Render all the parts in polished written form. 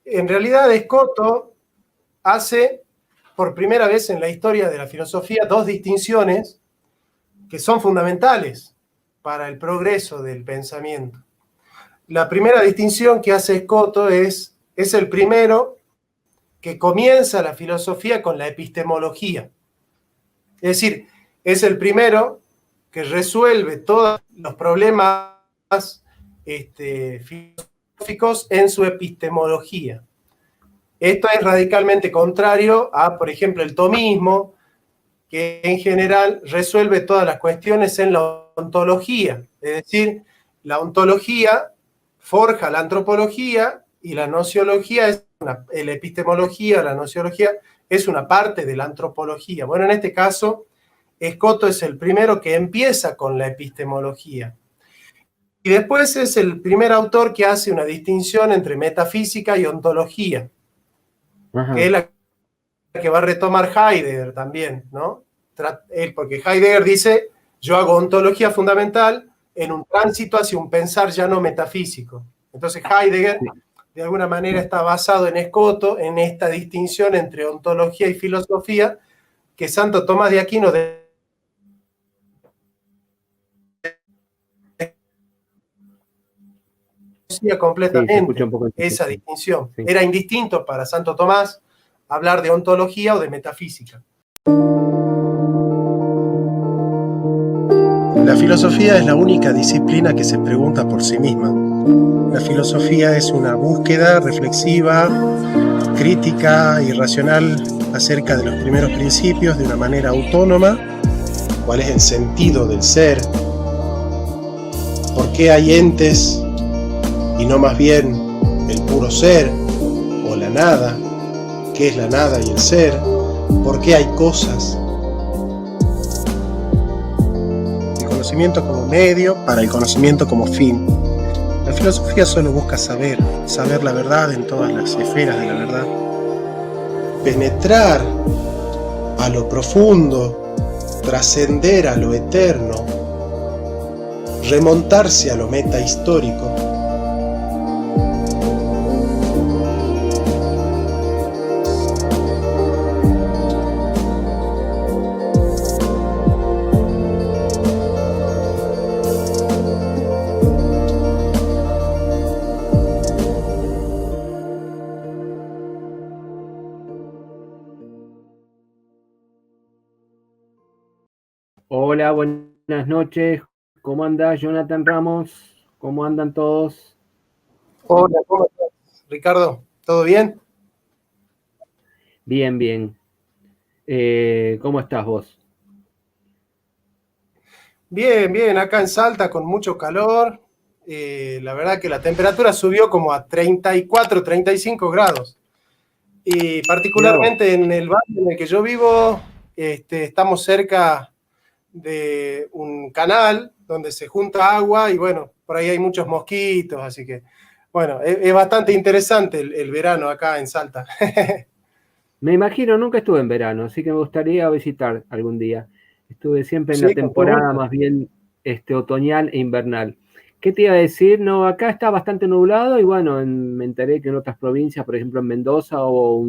En realidad, Escoto hace, por primera vez en la historia de la filosofía, dos distinciones que son fundamentales para el progreso del pensamiento. La primera distinción que hace Escoto es el primero que comienza la filosofía con la epistemología. Es decir, es el primero que resuelve todos los problemas filosóficos en su epistemología. Esto es radicalmente contrario a, por ejemplo, el tomismo, que en general resuelve todas las cuestiones en la ontología. Es decir, la ontología forja la antropología y la nociología, la epistemología, la nociología, es una parte de la antropología. Bueno, en este caso, Escoto es el primero que empieza con la epistemología. Y después es el primer autor que hace una distinción entre metafísica y ontología, que es la que va a retomar Heidegger también, ¿no? Porque Heidegger dice, yo hago ontología fundamental en un tránsito hacia un pensar ya no metafísico. Entonces Heidegger, de alguna manera, está basado en Escoto, en esta distinción entre ontología y filosofía, que Santo Tomás de Aquino conocía completamente esa distinción. Sí. Era indistinto para Santo Tomás hablar de ontología o de metafísica. La filosofía es la única disciplina que se pregunta por sí misma. La filosofía es una búsqueda reflexiva, crítica y racional acerca de los primeros principios de una manera autónoma. ¿Cuál es el sentido del ser? ¿Por qué hay entes y no más bien el puro ser o la nada? ¿Qué es la nada y el ser? ¿Por qué hay cosas? El conocimiento como medio para el conocimiento como fin. La filosofía solo busca saber la verdad en todas las esferas de la verdad. Penetrar a lo profundo, trascender a lo eterno, remontarse a lo metahistórico. Hola, buenas noches. ¿Cómo anda Jonathan Ramos? ¿Cómo andan todos? Hola, ¿cómo estás, Ricardo? ¿Todo bien? Bien, bien. ¿Cómo estás vos? Bien, bien. Acá en Salta con mucho calor. La verdad que la temperatura subió como a 34, 35 grados. Y particularmente en el barrio en el que yo vivo, estamos cerca de un canal donde se junta agua y bueno, por ahí hay muchos mosquitos, así que bueno, es bastante interesante el verano acá en Salta. Me imagino, nunca estuve en verano, así que me gustaría visitar algún día. Estuve siempre en la temporada más bien otoñal e invernal. ¿Qué te iba a decir? No, acá está bastante nublado y bueno, me enteré que en otras provincias, por ejemplo en Mendoza, hubo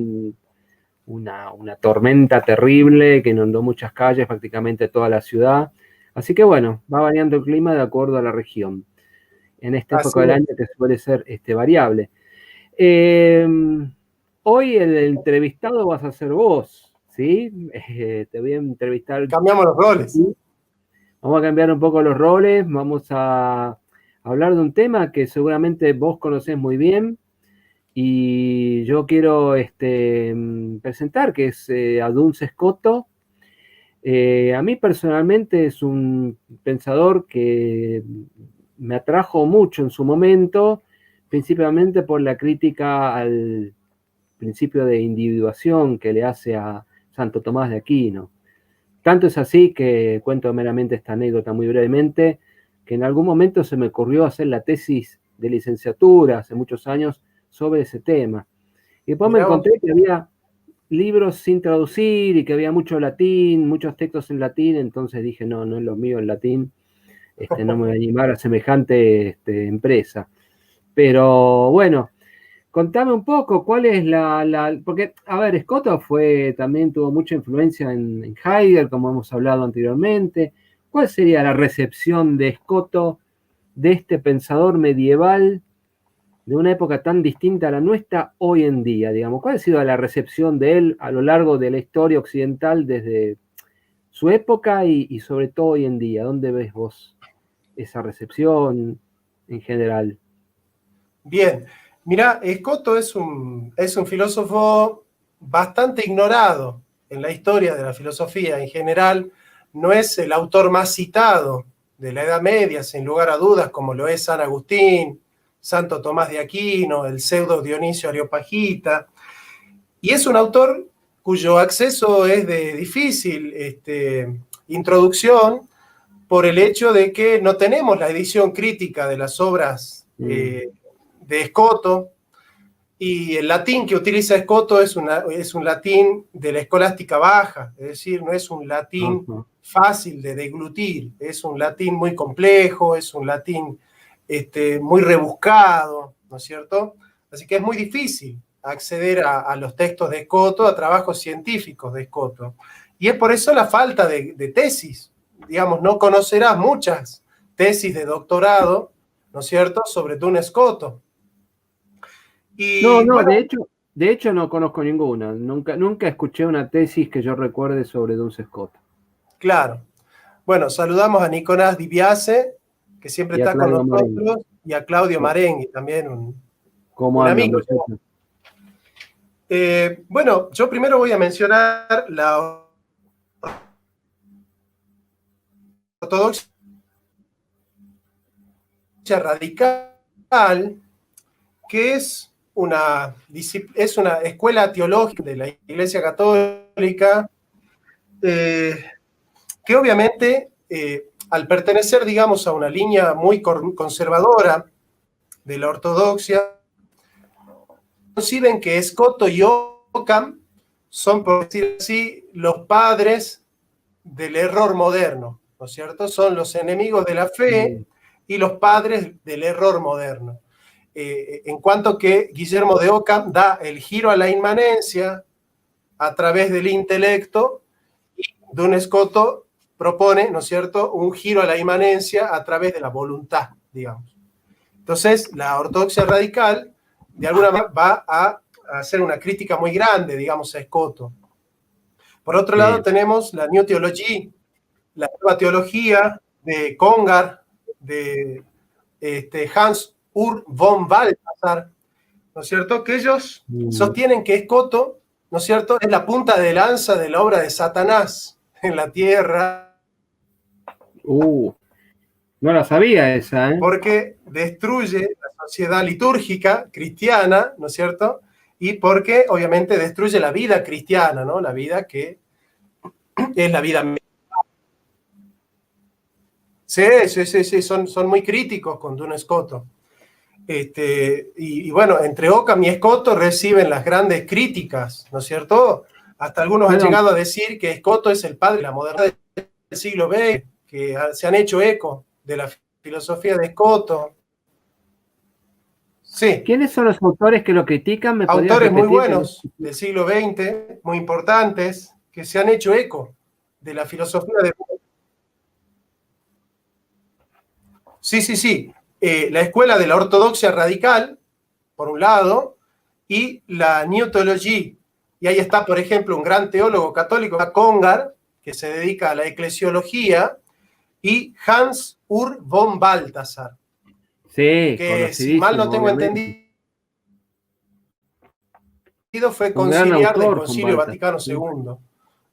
una tormenta terrible que inundó muchas calles, prácticamente toda la ciudad. Así que bueno, va variando el clima de acuerdo a la región. En esta época del año que suele ser variable. Hoy el entrevistado vas a ser vos, ¿sí? Te voy a entrevistar. Cambiamos los roles. Vamos a cambiar un poco los roles, vamos a hablar de un tema que seguramente vos conocés muy bien y yo quiero presentar, que es Duns Scoto. A mí personalmente es un pensador que me atrajo mucho en su momento, principalmente por la crítica al principio de individuación que le hace a Santo Tomás de Aquino. Tanto es así que cuento meramente esta anécdota muy brevemente, que en algún momento se me ocurrió hacer la tesis de licenciatura hace muchos años sobre ese tema. Y después me encontré que había libros sin traducir y que había mucho latín, muchos textos en latín, entonces dije, no es lo mío el latín, no me voy a animar a semejante empresa. Pero bueno, Contame un poco, ¿cuál es porque, a ver, Escoto también tuvo mucha influencia en Heidegger, como hemos hablado anteriormente. ¿Cuál sería la recepción de Escoto, de este pensador medieval, de una época tan distinta a la nuestra hoy en día, digamos? ¿Cuál ha sido la recepción de él a lo largo de la historia occidental desde su época y sobre todo hoy en día? ¿Dónde ves vos esa recepción en general? Bien, mira, Escoto es un filósofo bastante ignorado en la historia de la filosofía en general. No es el autor más citado de la Edad Media, sin lugar a dudas, como lo es San Agustín, Santo Tomás de Aquino, el pseudo Dionisio Areopagita. Y es un autor cuyo acceso es de difícil introducción por el hecho de que no tenemos la edición crítica de las obras de Escoto, y el latín que utiliza Escoto es un latín de la escolástica baja, es decir, no es un latín fácil de deglutir, es un latín muy complejo, es un latín muy rebuscado, ¿no es cierto? Así que es muy difícil acceder a los textos de Escoto, a trabajos científicos de Escoto. Y es por eso la falta de tesis. Digamos, no conocerás muchas tesis de doctorado, ¿no es cierto?, sobre Duns Scotus. No, bueno, de hecho no conozco ninguna. Nunca escuché una tesis que yo recuerde sobre Duns Scotus. Claro. Bueno, saludamos a Nicolás Di Biase, que siempre está con nosotros, Marenghi. Y a Claudio Marenghi, también un amigo. Bueno, yo primero voy a mencionar la ortodoxia radical, que es una escuela teológica de la Iglesia Católica, que obviamente, al pertenecer, digamos, a una línea muy conservadora de la ortodoxia, conciben que Escoto y Occam son, por decir así, los padres del error moderno, ¿no es cierto? Son los enemigos de la fe y los padres del error moderno. En cuanto que Guillermo de Occam da el giro a la inmanencia a través del intelecto, y Duns Scotus propone, ¿no es cierto?, un giro a la inmanencia a través de la voluntad, digamos. Entonces, la ortodoxia radical, de alguna manera, va a hacer una crítica muy grande, digamos, a Scotus. Por otro lado, tenemos la New Theology, la nueva teología de Congar, de Hans Ur von Balthasar, ¿no es cierto?, que ellos sostienen que Scotus, ¿no es cierto?, es la punta de lanza de la obra de Satanás en la tierra. No la sabía esa, ¿eh? Porque destruye la sociedad litúrgica cristiana, ¿no es cierto?, y porque obviamente destruye la vida cristiana, ¿no?, la vida que es la vida. Sí, son muy críticos con Duns Scotus. Y bueno, entre Occam y Scotus reciben las grandes críticas, ¿no es cierto? Hasta algunos han llegado a decir que Scotus es el padre de la modernidad del siglo XX, que se han hecho eco de la filosofía de Scotus. Sí. ¿Quiénes son los autores que lo critican? ¿Me autores muy buenos del siglo XX, muy importantes, que se han hecho eco de la filosofía de... Sí. La escuela de la ortodoxia radical, por un lado, y la New Theology. Y ahí está, por ejemplo, un gran teólogo católico, Congar, que se dedica a la eclesiología, y Hans Ur von Balthasar. Sí, que si mal no tengo entendido, fue conciliar del Concilio Vaticano II.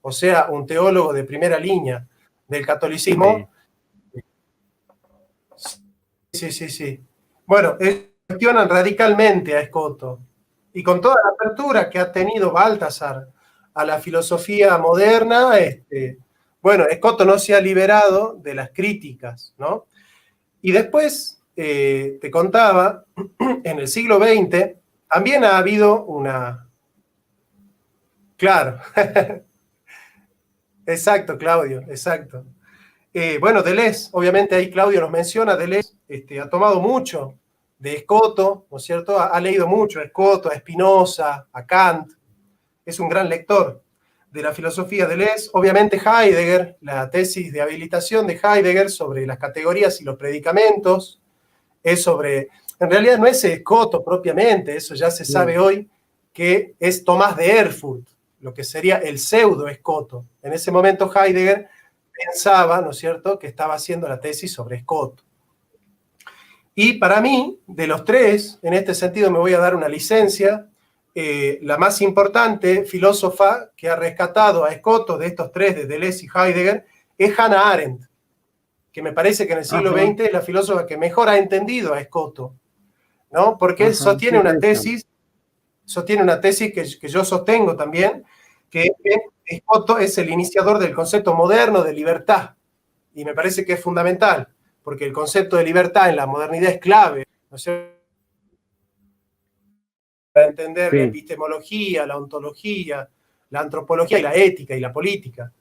O sea, un teólogo de primera línea del catolicismo. Sí. Bueno, cuestionan radicalmente a Scotus. Y con toda la apertura que ha tenido Balthasar a la filosofía moderna, bueno, Scotus no se ha liberado de las críticas, ¿no? Y después, te contaba, en el siglo XX también ha habido una... Claro. Exacto, Claudio, exacto. Bueno, Deleuze, obviamente ahí Claudio nos menciona, Deleuze ha tomado mucho de Escoto, ¿no es cierto? Ha leído mucho a Escoto, a Spinoza, a Kant, es un gran lector de la filosofía de Deleuze. Obviamente Heidegger, la tesis de habilitación de Heidegger sobre las categorías y los predicamentos, es sobre, en realidad no es Escoto propiamente, eso ya se sabe hoy, que es Tomás de Erfurt, lo que sería el pseudo Escoto. En ese momento Heidegger pensaba, ¿no es cierto?, que estaba haciendo la tesis sobre Escoto. Y para mí, de los tres, en este sentido me voy a dar una licencia, la más importante filósofa que ha rescatado a Escoto de estos tres, de Deleuze y Heidegger, es Hannah Arendt, que me parece que en el siglo XX es la filósofa que mejor ha entendido a Escoto, ¿no? Porque sostiene una tesis que yo sostengo también, que Escoto es el iniciador del concepto moderno de libertad, y me parece que es fundamental, porque el concepto de libertad en la modernidad es clave, ¿no es cierto?, para entender la epistemología, la ontología, la antropología y la ética y la política.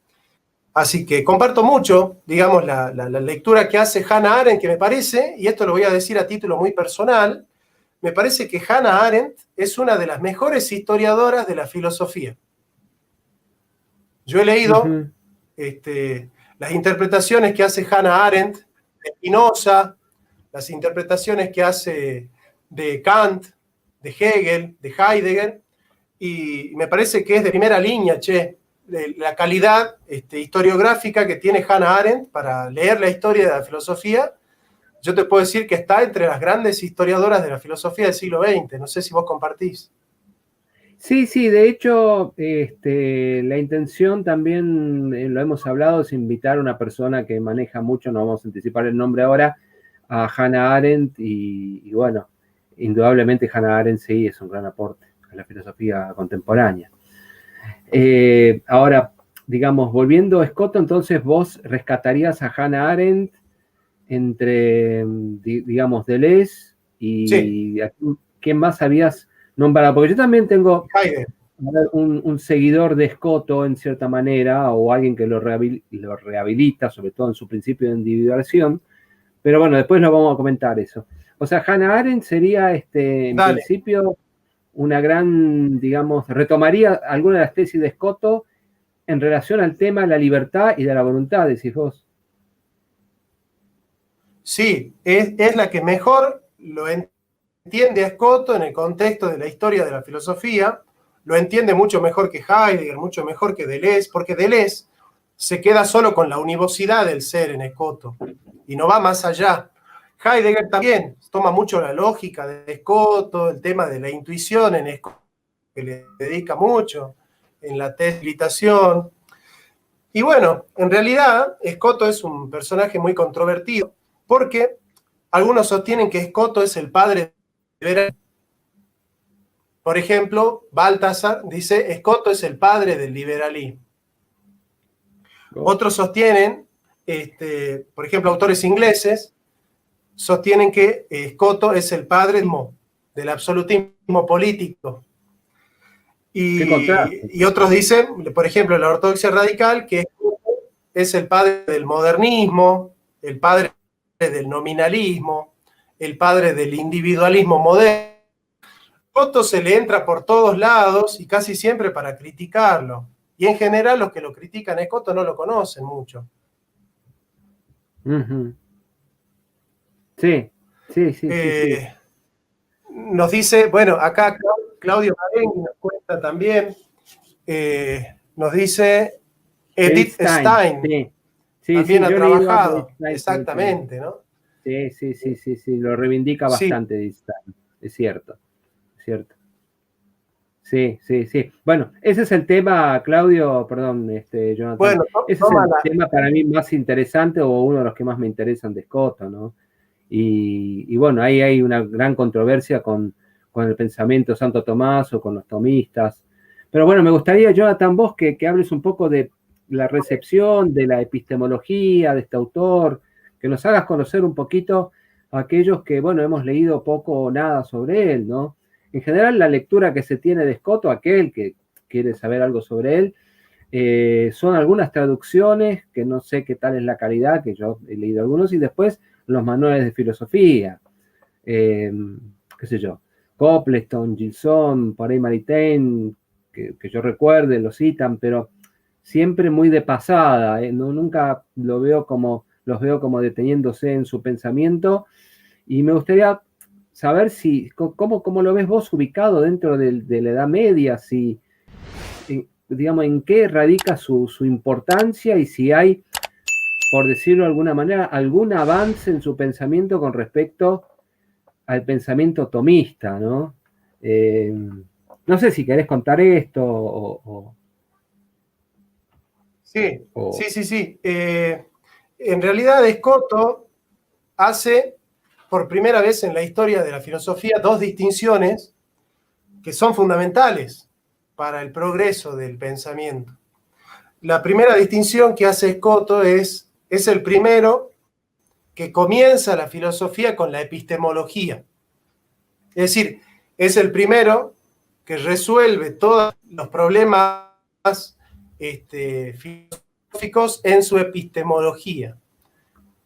Así que comparto mucho, digamos, la lectura que hace Hannah Arendt, que me parece, y esto lo voy a decir a título muy personal, me parece que Hannah Arendt es una de las mejores historiadoras de la filosofía. Yo he leído las interpretaciones que hace Hannah Arendt de Spinoza, las interpretaciones que hace de Kant, de Hegel, de Heidegger, y me parece que es de primera línea, la calidad historiográfica que tiene Hannah Arendt para leer la historia de la filosofía. Yo te puedo decir que está entre las grandes historiadoras de la filosofía del siglo XX. No sé si vos compartís. Sí, de hecho, la intención también, lo hemos hablado, es invitar a una persona que maneja mucho, no vamos a anticipar el nombre ahora, a Hannah Arendt, y bueno, indudablemente Hannah Arendt sí es un gran aporte a la filosofía contemporánea. Ahora, digamos, volviendo a Escoto, entonces vos rescatarías a Hannah Arendt entre, digamos, Deleuze y ¿quién más habías nombrado? Porque yo también tengo un seguidor de Escoto en cierta manera, o alguien que lo rehabilita, sobre todo en su principio de individuación, pero bueno, después lo vamos a comentar eso. O sea, Hannah Arendt sería, en principio, una gran, digamos, retomaría alguna de las tesis de Escoto en relación al tema de la libertad y de la voluntad, decís vos. Sí, es la que mejor lo entiende a Escoto en el contexto de la historia de la filosofía, lo entiende mucho mejor que Heidegger, mucho mejor que Deleuze, porque Deleuze se queda solo con la univocidad del ser en Escoto y no va más allá. Heidegger también toma mucho la lógica de Escoto, el tema de la intuición en Escoto, que le dedica mucho en la teslimitación. Y bueno, en realidad Escoto es un personaje muy controvertido, porque algunos sostienen que Escoto es el padre del liberalismo. Por ejemplo, Baltasar dice, Escoto es el padre del liberalismo. Otros sostienen, por ejemplo, autores ingleses, sostienen que Escoto es el padre del absolutismo político. Y otros dicen, por ejemplo, la ortodoxia radical, que es el padre del modernismo, el padre del nominalismo, el padre del individualismo moderno. Escoto se le entra por todos lados y casi siempre para criticarlo. Y en general los que lo critican a Escoto no lo conocen mucho. Sí. Nos dice, bueno, acá Claudio Marenghi nos cuenta también, nos dice Edith Stein. También ha trabajado, exactamente, ¿no? Sí, lo reivindica bastante Edith Stein, es cierto. Sí. Bueno, ese es el tema, Claudio, perdón, Jonathan. Bueno, ese es el tema para mí más interesante, o uno de los que más me interesan de Escoto, ¿no? Y bueno, ahí hay una gran controversia con el pensamiento de Santo Tomás o con los tomistas. Pero bueno, me gustaría, Jonathan, vos que hables un poco de la recepción, de la epistemología de este autor, que nos hagas conocer un poquito a aquellos que, bueno, hemos leído poco o nada sobre él, ¿no? En general, la lectura que se tiene de Escoto, aquel que quiere saber algo sobre él, son algunas traducciones, que no sé qué tal es la calidad, que yo he leído algunos, y después los manuales de filosofía. qué sé yo, Copleston, Gilson, por ahí Maritain, que yo recuerde, lo citan, pero siempre muy de pasada, no, nunca los veo como deteniéndose en su pensamiento, y me gustaría saber cómo lo ves vos ubicado dentro de la Edad Media, si, digamos, en qué radica su importancia y si hay, por decirlo de alguna manera, algún avance en su pensamiento con respecto al pensamiento tomista, ¿no? No sé si querés contar esto Sí, o- sí, sí, sí. En realidad, Escoto hace por primera vez en la historia de la filosofía dos distinciones que son fundamentales para el progreso del pensamiento. La primera distinción que hace Escoto es el primero que comienza la filosofía con la epistemología. Es decir, es el primero que resuelve todos los problemas filosóficos en su epistemología.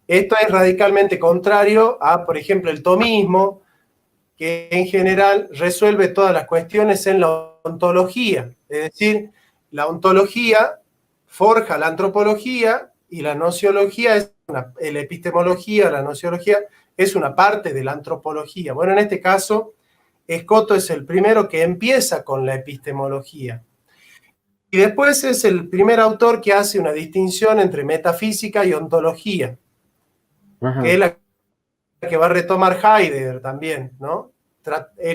Esto es radicalmente contrario a, por ejemplo, el tomismo, que en general resuelve todas las cuestiones en la ontología. Es decir, la ontología forja la antropología y la nociología la epistemología, la nociología es una parte de la antropología. Bueno, en este caso, Escoto es el primero que empieza con la epistemología. Y después es el primer autor que hace una distinción entre metafísica y ontología, que es la que va a retomar Heidegger también, ¿no?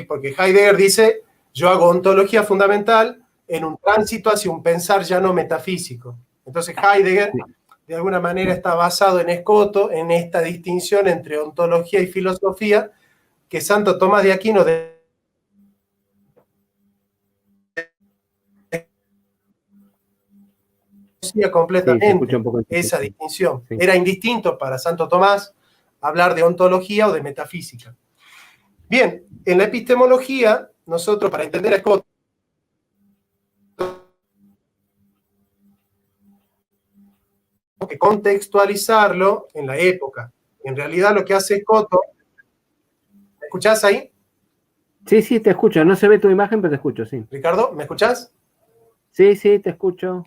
Porque Heidegger dice, yo hago ontología fundamental en un tránsito hacia un pensar ya no metafísico. Entonces Heidegger, de alguna manera, está basado en Escoto, en esta distinción entre ontología y filosofía, que Santo Tomás de Aquino conocía Sí, se escucha completamente un poco esa difícil. distinción. Sí. Era indistinto para Santo Tomás hablar de ontología o de metafísica. Bien, en la epistemología, nosotros para entender a Escoto, que contextualizarlo en la época. En realidad lo que hace Escoto, ¿me escuchás ahí? Sí, sí, te escucho. No se ve tu imagen, pero te escucho, sí. Ricardo, ¿me escuchás? Sí, sí, te escucho.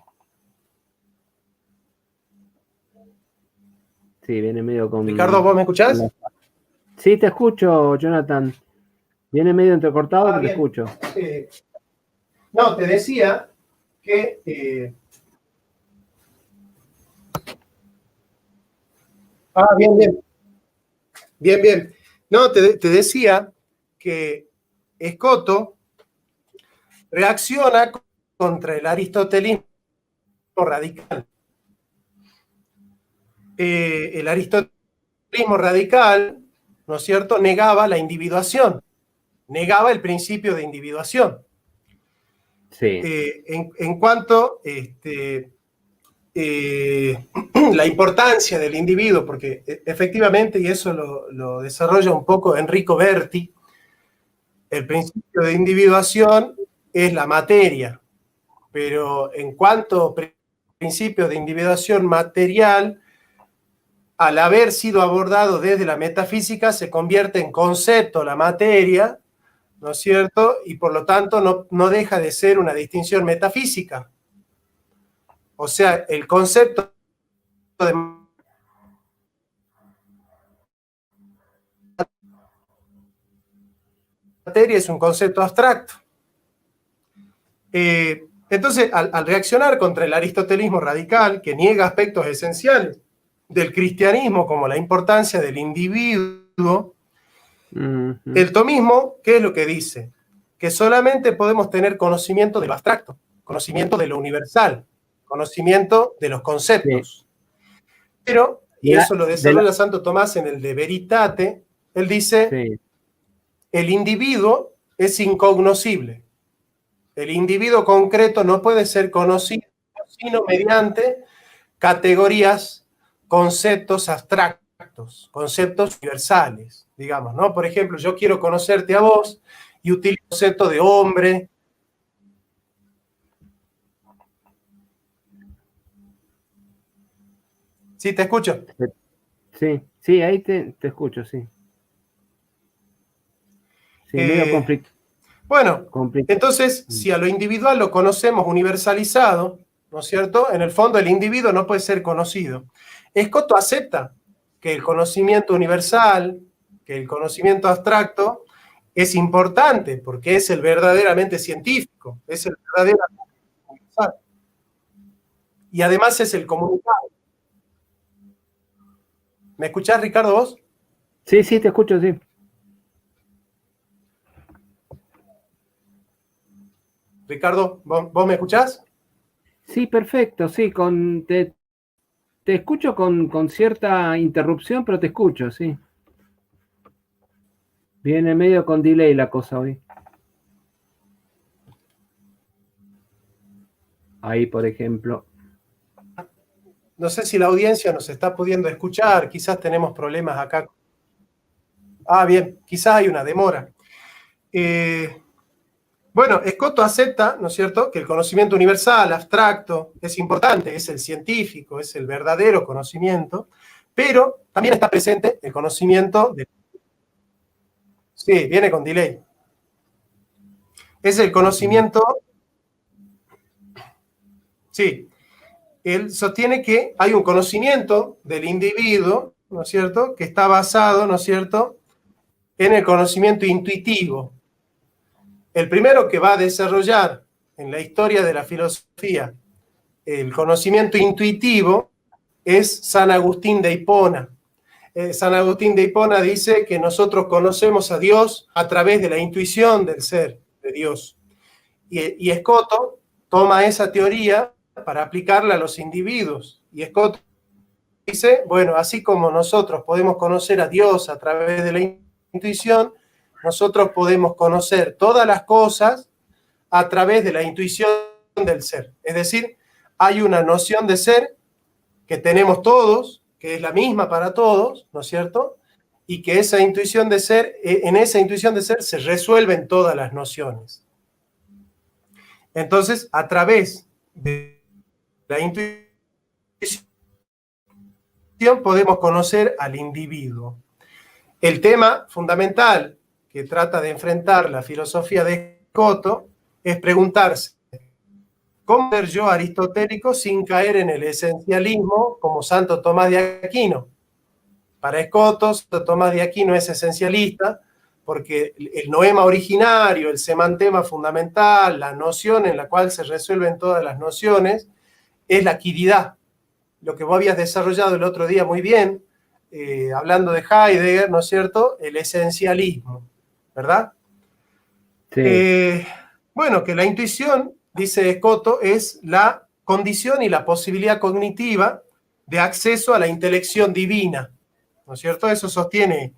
Sí, viene medio Ricardo, ¿vos me escuchás? Sí, te escucho, Jonathan. Viene medio entrecortado, pero te Bien. escucho. No, te decía que... bien, bien. Bien, bien. No, te decía que Escoto reacciona contra el aristotelismo radical. El aristotelismo radical, ¿no es cierto?, negaba la individuación, negaba el principio de individuación. Sí. En cuanto la importancia del individuo, porque efectivamente, y eso lo desarrolla un poco Enrico Berti, el principio de individuación es la materia, pero en cuanto principio de individuación material, al haber sido abordado desde la metafísica, se convierte en concepto la materia, ¿no es cierto? Y por lo tanto no deja de ser una distinción metafísica. O sea, el concepto de materia es un concepto abstracto. Entonces, al reaccionar contra el aristotelismo radical, que niega aspectos esenciales del cristianismo, como la importancia del individuo, el tomismo, ¿qué es lo que dice? Que solamente podemos tener conocimiento de lo abstracto, conocimiento de lo universal, conocimiento de los conceptos. Pero, y eso lo desarrolla Santo Tomás en el De Veritate, él dice, el individuo es incognoscible. El individuo concreto no puede ser conocido sino mediante categorías, conceptos abstractos, conceptos universales, digamos, ¿no? Por ejemplo, yo quiero conocerte a vos y utilizo el concepto de hombre. ¿Sí te escucho? Sí, sí, ahí te escucho, sí. Sí, medio bueno, entonces, si a lo individual lo conocemos universalizado, ¿no es cierto? En el fondo el individuo no puede ser conocido. Escoto acepta que el conocimiento universal, que el conocimiento abstracto, es importante porque es el verdaderamente científico, es el verdaderamente universal. Y además es el comunicado. ¿Me escuchás, Ricardo, vos? Sí, te escucho, sí. Ricardo, ¿vos me escuchás? Sí, perfecto, sí, te escucho con cierta interrupción, pero te escucho, sí. Viene medio con delay la cosa hoy. Ahí, por ejemplo. No sé si la audiencia nos está pudiendo escuchar, quizás tenemos problemas acá. Ah, bien, quizás hay una demora. Bueno, Escoto acepta, ¿no es cierto?, que el conocimiento universal, abstracto, es importante, es el científico, es el verdadero conocimiento, pero también está presente el conocimiento de... Sí, viene con delay. Es el conocimiento... Sí, él sostiene que hay un conocimiento del individuo, ¿no es cierto?, que está basado, ¿no es cierto?, en el conocimiento intuitivo. El primero que va a desarrollar en la historia de la filosofía el conocimiento intuitivo es San Agustín de Hipona. San Agustín de Hipona dice que nosotros conocemos a Dios a través de la intuición del ser de Dios. Y Escoto toma esa teoría para aplicarla a los individuos. Y Escoto dice, bueno, así como nosotros podemos conocer a Dios a través de la intuición, nosotros podemos conocer todas las cosas a través de la intuición del ser. Es decir, hay una noción de ser que tenemos todos, que es la misma para todos, ¿no es cierto? Y que esa intuición de ser, en esa intuición de ser se resuelven todas las nociones. Entonces, a través de la intuición podemos conocer al individuo. El tema fundamental que trata de enfrentar la filosofía de Escoto es preguntarse, ¿cómo ser yo aristotélico sin caer en el esencialismo como Santo Tomás de Aquino? Para Escoto, Santo Tomás de Aquino es esencialista porque el noema originario, el semantema fundamental, la noción en la cual se resuelven todas las nociones, es la quiridad. Lo que vos habías desarrollado el otro día muy bien, hablando de Heidegger, ¿no es cierto? El esencialismo, ¿verdad? Sí. Bueno, que la intuición, dice Escoto, es la condición y la posibilidad cognitiva de acceso a la intelección divina, ¿no es cierto? Eso sostiene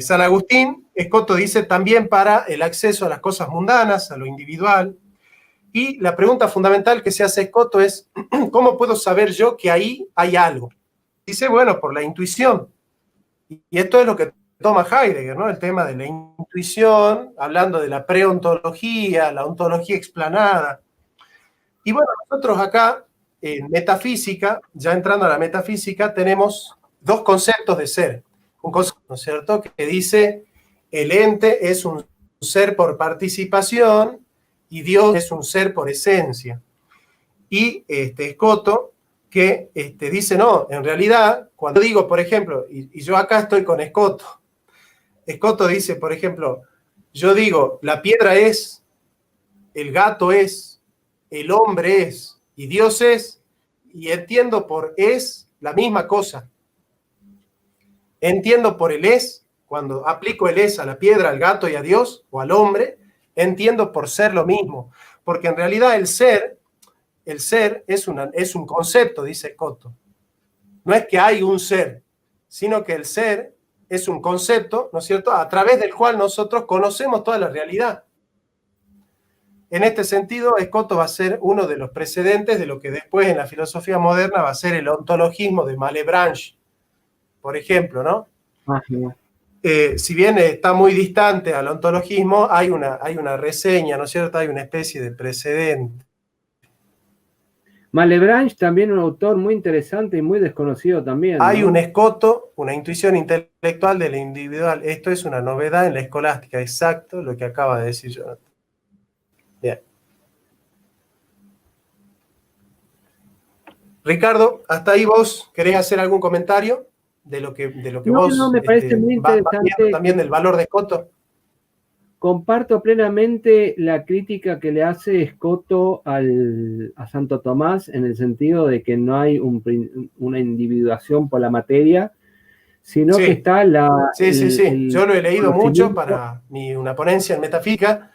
San Agustín. Escoto dice también para el acceso a las cosas mundanas, a lo individual. Y la pregunta fundamental que se hace Escoto es, ¿cómo puedo saber yo que ahí hay algo? Dice, bueno, por la intuición. Y esto es lo que toma Heidegger, ¿no? El tema de la intuición, hablando de la preontología, la ontología explanada. Y bueno, nosotros acá, en metafísica, ya entrando a la metafísica, tenemos dos conceptos de ser. Un concepto, ¿no es cierto?, que dice, el ente es un ser por participación y Dios es un ser por esencia. Y Escoto, que dice, no, en realidad, cuando digo, por ejemplo, y yo acá estoy con Escoto dice, por ejemplo, yo digo, la piedra es, el gato es, el hombre es, y Dios es, y entiendo por es la misma cosa. Entiendo por el es, cuando aplico el es a la piedra, al gato y a Dios, o al hombre, entiendo por ser lo mismo, porque en realidad el ser es un concepto, dice Escoto. No es que hay un ser, sino que el ser es un concepto, ¿no es cierto?, a través del cual nosotros conocemos toda la realidad. En este sentido, Escoto va a ser uno de los precedentes de lo que después en la filosofía moderna va a ser el ontologismo de Malebranche, por ejemplo, ¿no? Si bien está muy distante al ontologismo, hay una reseña, ¿no es cierto?, hay una especie de precedente. Malebranche también un autor muy interesante y muy desconocido también, ¿no? Hay un escoto, una intuición intelectual de lo individual. Esto es una novedad en la escolástica, exacto lo que acaba de decir Jonathan. Bien. Ricardo, hasta ahí vos querés hacer algún comentario de lo que vos No, me parece muy vas viendo interesante. también del valor de escoto. Comparto plenamente la crítica que le hace Escoto a Santo Tomás en el sentido de que no hay una individuación por la materia, sino que está Sí. Yo lo he leído mucho conocimiento. para una ponencia en metafísica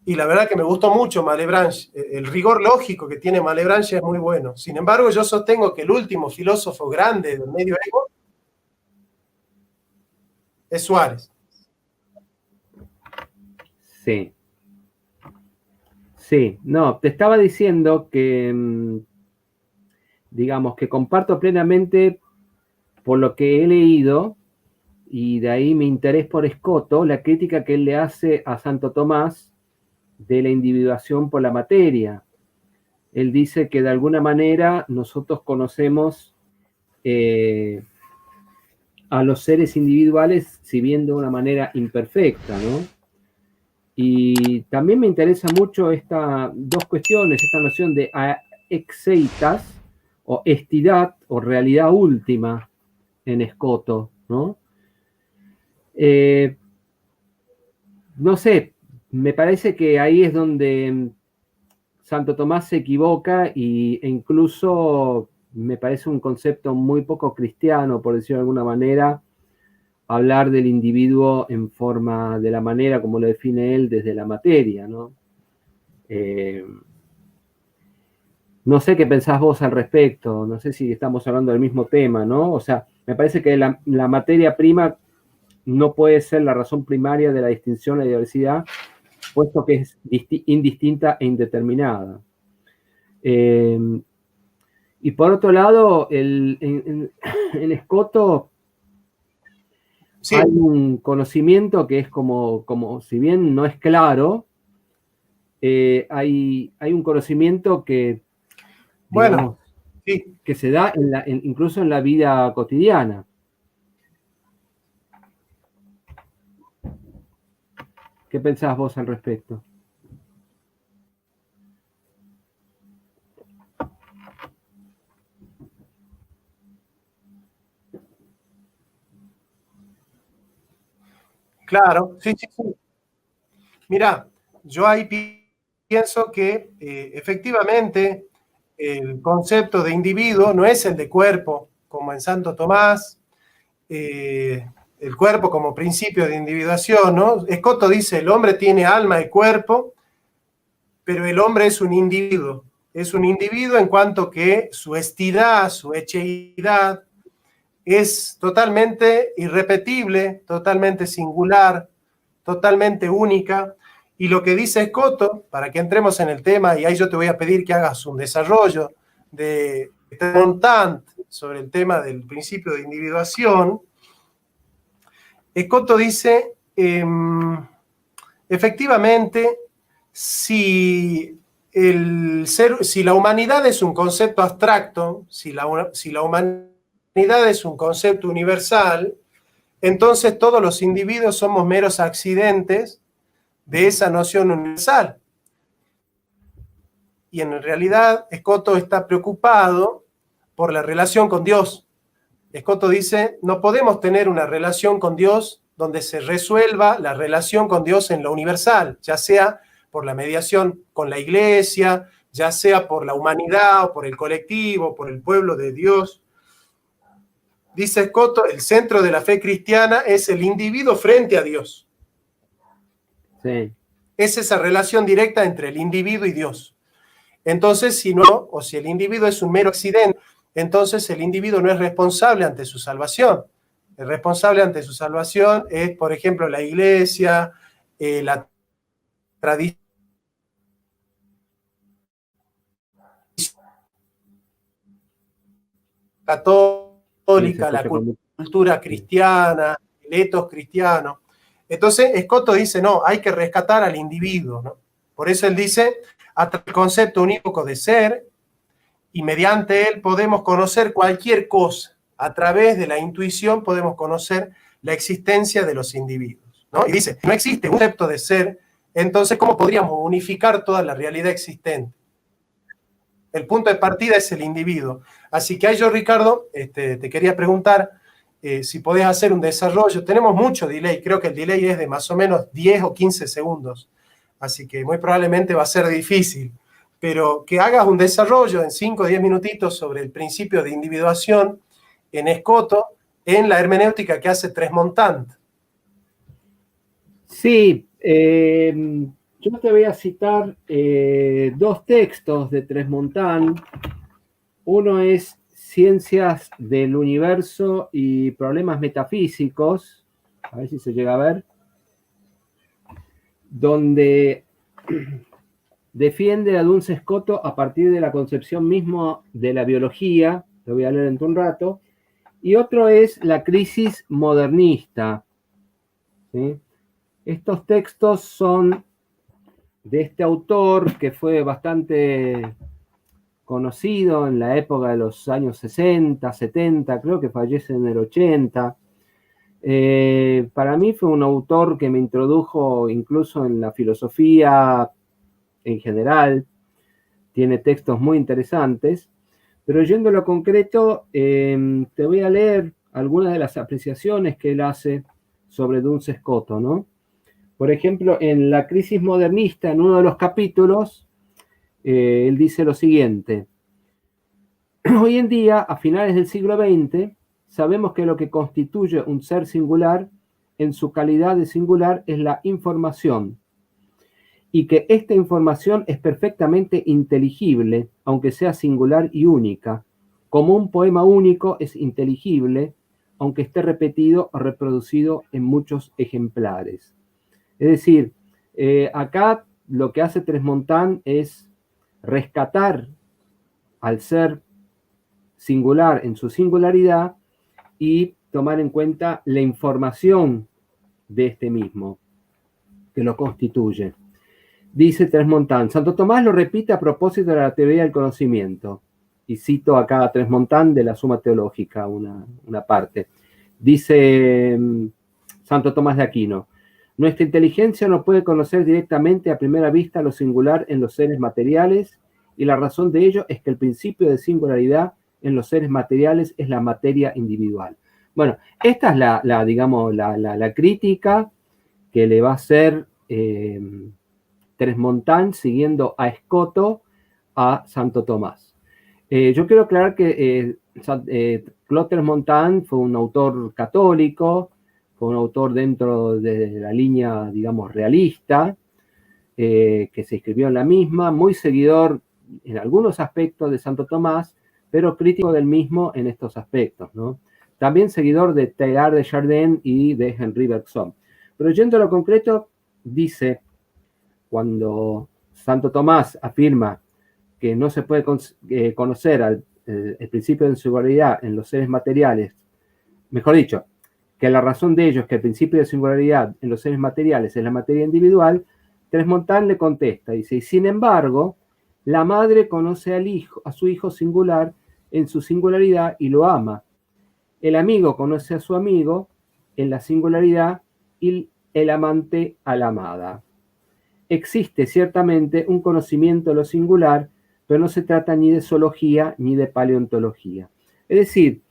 y la verdad que me gustó mucho Malebranche. El rigor lógico que tiene Malebranche es muy bueno. Sin embargo, yo sostengo que el último filósofo grande del medioevo es Suárez. Sí. Sí, no, te estaba diciendo que, digamos, que comparto plenamente por lo que he leído, y de ahí mi interés por Escoto, la crítica que él le hace a Santo Tomás de la individuación por la materia. Él dice que de alguna manera nosotros conocemos a los seres individuales, si bien de una manera imperfecta, ¿no? Y también me interesa mucho estas dos cuestiones, esta noción de exeitas o estidad o realidad última en Escoto, ¿no? No sé, me parece que ahí es donde Santo Tomás se equivoca e incluso me parece un concepto muy poco cristiano, por decirlo de alguna manera, hablar del individuo en forma de la manera como lo define él desde la materia, ¿no? No sé qué pensás vos al respecto, no sé si estamos hablando del mismo tema, ¿no? O sea, me parece que la materia prima no puede ser la razón primaria de la distinción, la diversidad, puesto que es indistinta e indeterminada. Y por otro lado, en Escoto Sí. hay un conocimiento que es como si bien no es claro, hay un conocimiento que, digamos, Bueno, sí. que se da incluso en la vida cotidiana. ¿Qué pensás vos al respecto? Claro, sí. Mirá, yo ahí pienso que efectivamente el concepto de individuo no es el de cuerpo, como en Santo Tomás, el cuerpo como principio de individuación, ¿no? Escoto dice, el hombre tiene alma y cuerpo, pero el hombre es un individuo. Es un individuo en cuanto que su estidad, su hecheidad, es totalmente irrepetible, totalmente singular, totalmente única. Y lo que dice Escoto, para que entremos en el tema, y ahí yo te voy a pedir que hagas un desarrollo de Montant sobre el tema del principio de individuación, Escoto dice, efectivamente, si la humanidad es un concepto abstracto, si la humanidad es un concepto universal, entonces todos los individuos somos meros accidentes de esa noción universal. Y en realidad Escoto está preocupado por la relación con Dios. Escoto dice, no podemos tener una relación con Dios donde se resuelva la relación con Dios en lo universal, ya sea por la mediación con la iglesia, ya sea por la humanidad o por el colectivo, por el pueblo de Dios. Dice Escoto, el centro de la fe cristiana es el individuo frente a Dios. Sí. Es esa relación directa entre el individuo y Dios. Entonces, si no, o si el individuo es un mero accidente, entonces el individuo no es responsable ante su salvación. El responsable ante su salvación es, por ejemplo, la iglesia, la tradición católica, la cultura cristiana, el etos cristiano. Entonces, Escoto dice, no, hay que rescatar al individuo, ¿no? Por eso él dice, hasta el concepto unívoco de ser y mediante él podemos conocer cualquier cosa. A través de la intuición podemos conocer la existencia de los individuos, ¿no? Y dice, no existe un concepto de ser, entonces, ¿cómo podríamos unificar toda la realidad existente? El punto de partida es el individuo. Así que ahí yo, Ricardo, te quería preguntar si podés hacer un desarrollo. Tenemos mucho delay, creo que el delay es de más o menos 10 o 15 segundos, así que muy probablemente va a ser difícil, pero que hagas un desarrollo en 5 o 10 minutitos sobre el principio de individuación en Escoto, en la hermenéutica que hace Tresmontant. Sí, yo te voy a citar dos textos de Tresmontant. Uno es Ciencias del Universo y Problemas Metafísicos, a ver si se llega a ver, donde defiende a Duns Scoto a partir de la concepción misma de la biología, lo voy a leer dentro de un rato, y otro es La crisis modernista, ¿sí? Estos textos son de este autor que fue bastante conocido en la época de los años 60, 70, creo que fallece en el 80. Para mí fue un autor que me introdujo incluso en la filosofía en general, tiene textos muy interesantes, pero yendo a lo concreto, te voy a leer algunas de las apreciaciones que él hace sobre Duns Scoto, ¿no? Por ejemplo, en La crisis modernista, en uno de los capítulos, él dice lo siguiente: hoy en día, a finales del siglo XX, sabemos que lo que constituye un ser singular en su calidad de singular es la información, y que esta información es perfectamente inteligible, aunque sea singular y única, como un poema único es inteligible, aunque esté repetido o reproducido en muchos ejemplares. Es decir, acá lo que hace Tresmontant es rescatar al ser singular en su singularidad y tomar en cuenta la información de este mismo, que lo constituye. Dice Tresmontant, Santo Tomás lo repite a propósito de la teoría del conocimiento, y cito acá a Tresmontant de la Suma Teológica, una parte. Dice Santo Tomás de Aquino, nuestra inteligencia no puede conocer directamente a primera vista lo singular en los seres materiales, y la razón de ello es que el principio de singularidad en los seres materiales es la materia individual. Bueno, esta es la crítica que le va a hacer Tresmontant siguiendo a Scoto a Santo Tomás. Yo quiero aclarar que Claude Tresmontant fue un autor católico, fue un autor dentro de la línea, digamos, realista, que se inscribió en la misma, muy seguidor en algunos aspectos de Santo Tomás, pero crítico del mismo en estos aspectos, ¿no? También seguidor de Teilhard de Chardin y de Henri Bergson. Pero yendo a lo concreto, dice, cuando Santo Tomás afirma que no se puede conocer el principio de singularidad en los seres materiales, mejor dicho, que la razón de ello es que el principio de singularidad en los seres materiales es la materia individual, Tresmontant le contesta, dice, y sin embargo, la madre conoce a su hijo singular en su singularidad y lo ama. El amigo conoce a su amigo en la singularidad y el amante a la amada. Existe ciertamente un conocimiento de lo singular, pero no se trata ni de zoología ni de paleontología. Es decir,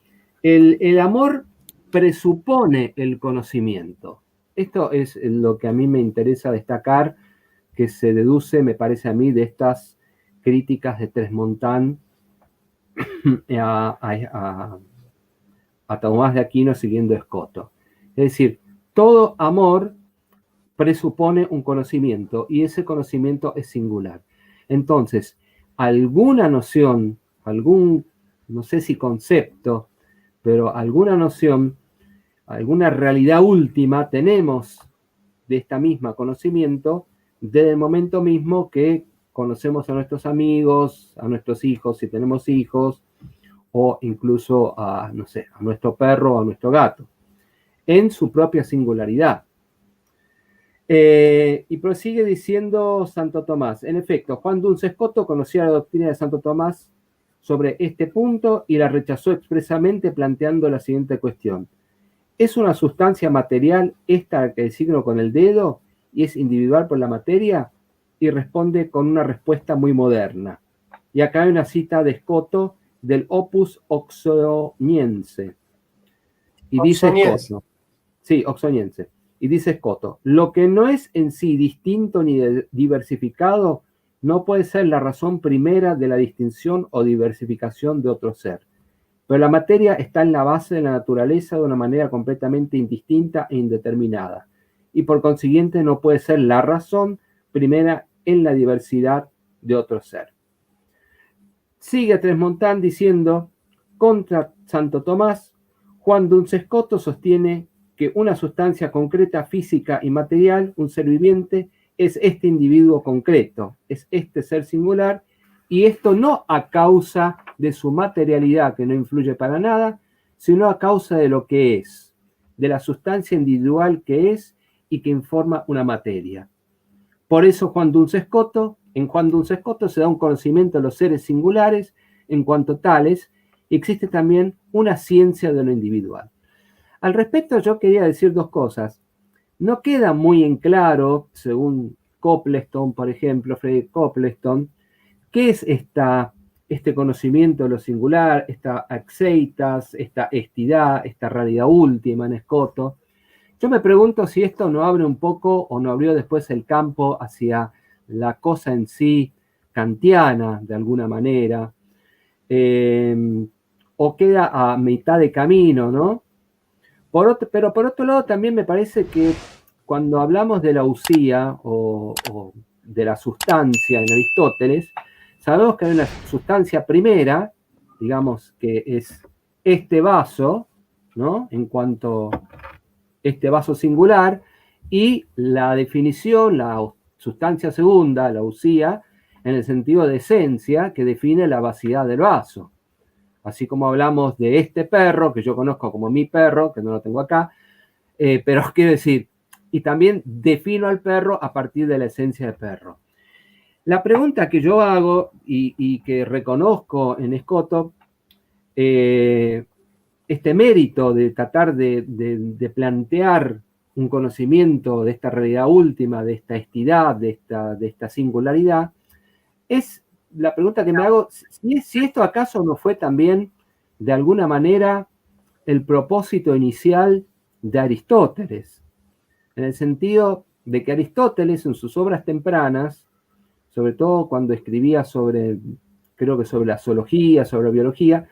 el amor presupone el conocimiento. Esto es lo que a mí me interesa destacar, que se deduce, me parece a mí, de estas críticas de Tresmontant a Tomás de Aquino siguiendo a Scoto. Es decir, todo amor presupone un conocimiento y ese conocimiento es singular. Entonces, alguna noción, no sé si concepto, pero alguna noción, alguna realidad última tenemos de esta misma conocimiento desde el momento mismo que conocemos a nuestros amigos, a nuestros hijos, si tenemos hijos, o incluso a nuestro perro o a nuestro gato, en su propia singularidad. Y prosigue diciendo Santo Tomás, en efecto, Juan Duns Scoto conocía la doctrina de Santo Tomás sobre este punto y la rechazó expresamente planteando la siguiente cuestión. ¿Es una sustancia material esta que designo con el dedo y es individual por la materia? Y responde con una respuesta muy moderna. Y acá hay una cita de Escoto del Opus Oxoniense. Y dice Escoto, sí, Oxoniense. Y dice Escoto, lo que no es en sí distinto ni diversificado no puede ser la razón primera de la distinción o diversificación de otro ser. Pero la materia está en la base de la naturaleza de una manera completamente indistinta e indeterminada. Y por consiguiente no puede ser la razón primera en la diversidad de otro ser. Sigue Tresmontant diciendo, contra Santo Tomás, Juan Duns Scoto sostiene que una sustancia concreta, física y material, un ser viviente, es este individuo concreto, es este ser singular, y esto no a causa de su materialidad, que no influye para nada, sino a causa de lo que es, de la sustancia individual que es y que informa una materia. Por eso en Juan Duns Scoto se da un conocimiento de los seres singulares en cuanto tales, y existe también una ciencia de lo individual. Al respecto, yo quería decir dos cosas. No queda muy en claro, según Copleston, por ejemplo, Frederick Copleston, qué es este conocimiento de lo singular, esta axeitas, esta estidad, esta realidad última en Scoto. Yo me pregunto si esto no abre un poco o no abrió después el campo hacia la cosa en sí kantiana, de alguna manera, o queda a mitad de camino, ¿no? Pero por otro lado también me parece que cuando hablamos de la usía o de la sustancia en Aristóteles, sabemos que hay una sustancia primera, digamos que es este vaso, ¿no? En cuanto a este vaso singular, y la definición, la sustancia segunda, la usía, en el sentido de esencia, que define la vaciedad del vaso. Así como hablamos de este perro, que yo conozco como mi perro, que no lo tengo acá, pero quiero decir, y también defino al perro a partir de la esencia del perro. La pregunta que yo hago y que reconozco en Scoto, este mérito de tratar de plantear un conocimiento de esta realidad última, de esta estidad, de esta singularidad, es la pregunta que me hago, si esto acaso no fue también, de alguna manera, el propósito inicial de Aristóteles, en el sentido de que Aristóteles en sus obras tempranas, sobre todo cuando escribía creo que sobre la zoología, sobre la biología,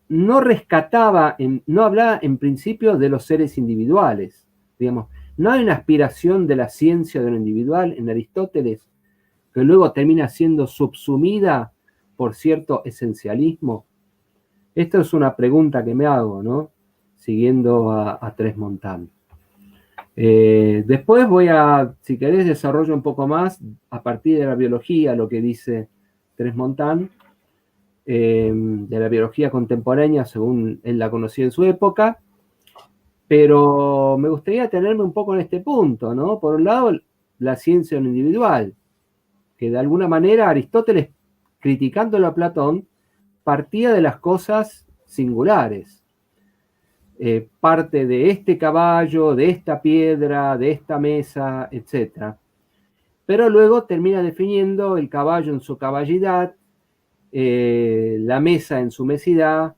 no rescataba, no hablaba en principio de los seres individuales, digamos, no hay una aspiración de la ciencia de lo individual en Aristóteles que luego termina siendo subsumida por cierto esencialismo. Esto es una pregunta que me hago, ¿no? Siguiendo a Tresmontant. Después si querés, desarrollo un poco más a partir de la biología, lo que dice Tresmontant, de la biología contemporánea, según él la conocía en su época, pero me gustaría detenerme un poco en este punto, ¿no? Por un lado, la ciencia de lo individual, que de alguna manera Aristóteles, criticándolo a Platón, partía de las cosas singulares. Parte de este caballo, de esta piedra, de esta mesa, etc. Pero luego termina definiendo el caballo en su caballidad, la mesa en su mesidad,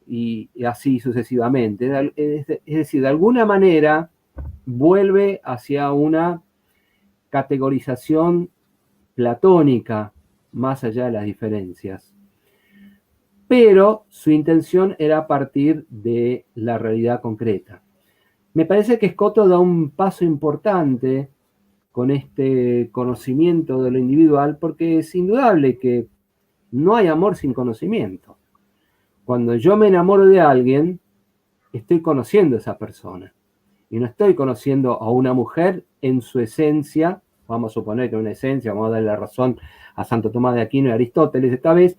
y así sucesivamente. Es decir, de alguna manera vuelve hacia una categorización platónica, más allá de las diferencias. Pero su intención era partir de la realidad concreta. Me parece que Scoto da un paso importante con este conocimiento de lo individual, porque es indudable que no hay amor sin conocimiento. Cuando yo me enamoro de alguien, estoy conociendo a esa persona. Y no estoy conociendo a una mujer en su esencia. Vamos a suponer que una esencia, vamos a darle la razón a Santo Tomás de Aquino y a Aristóteles esta vez.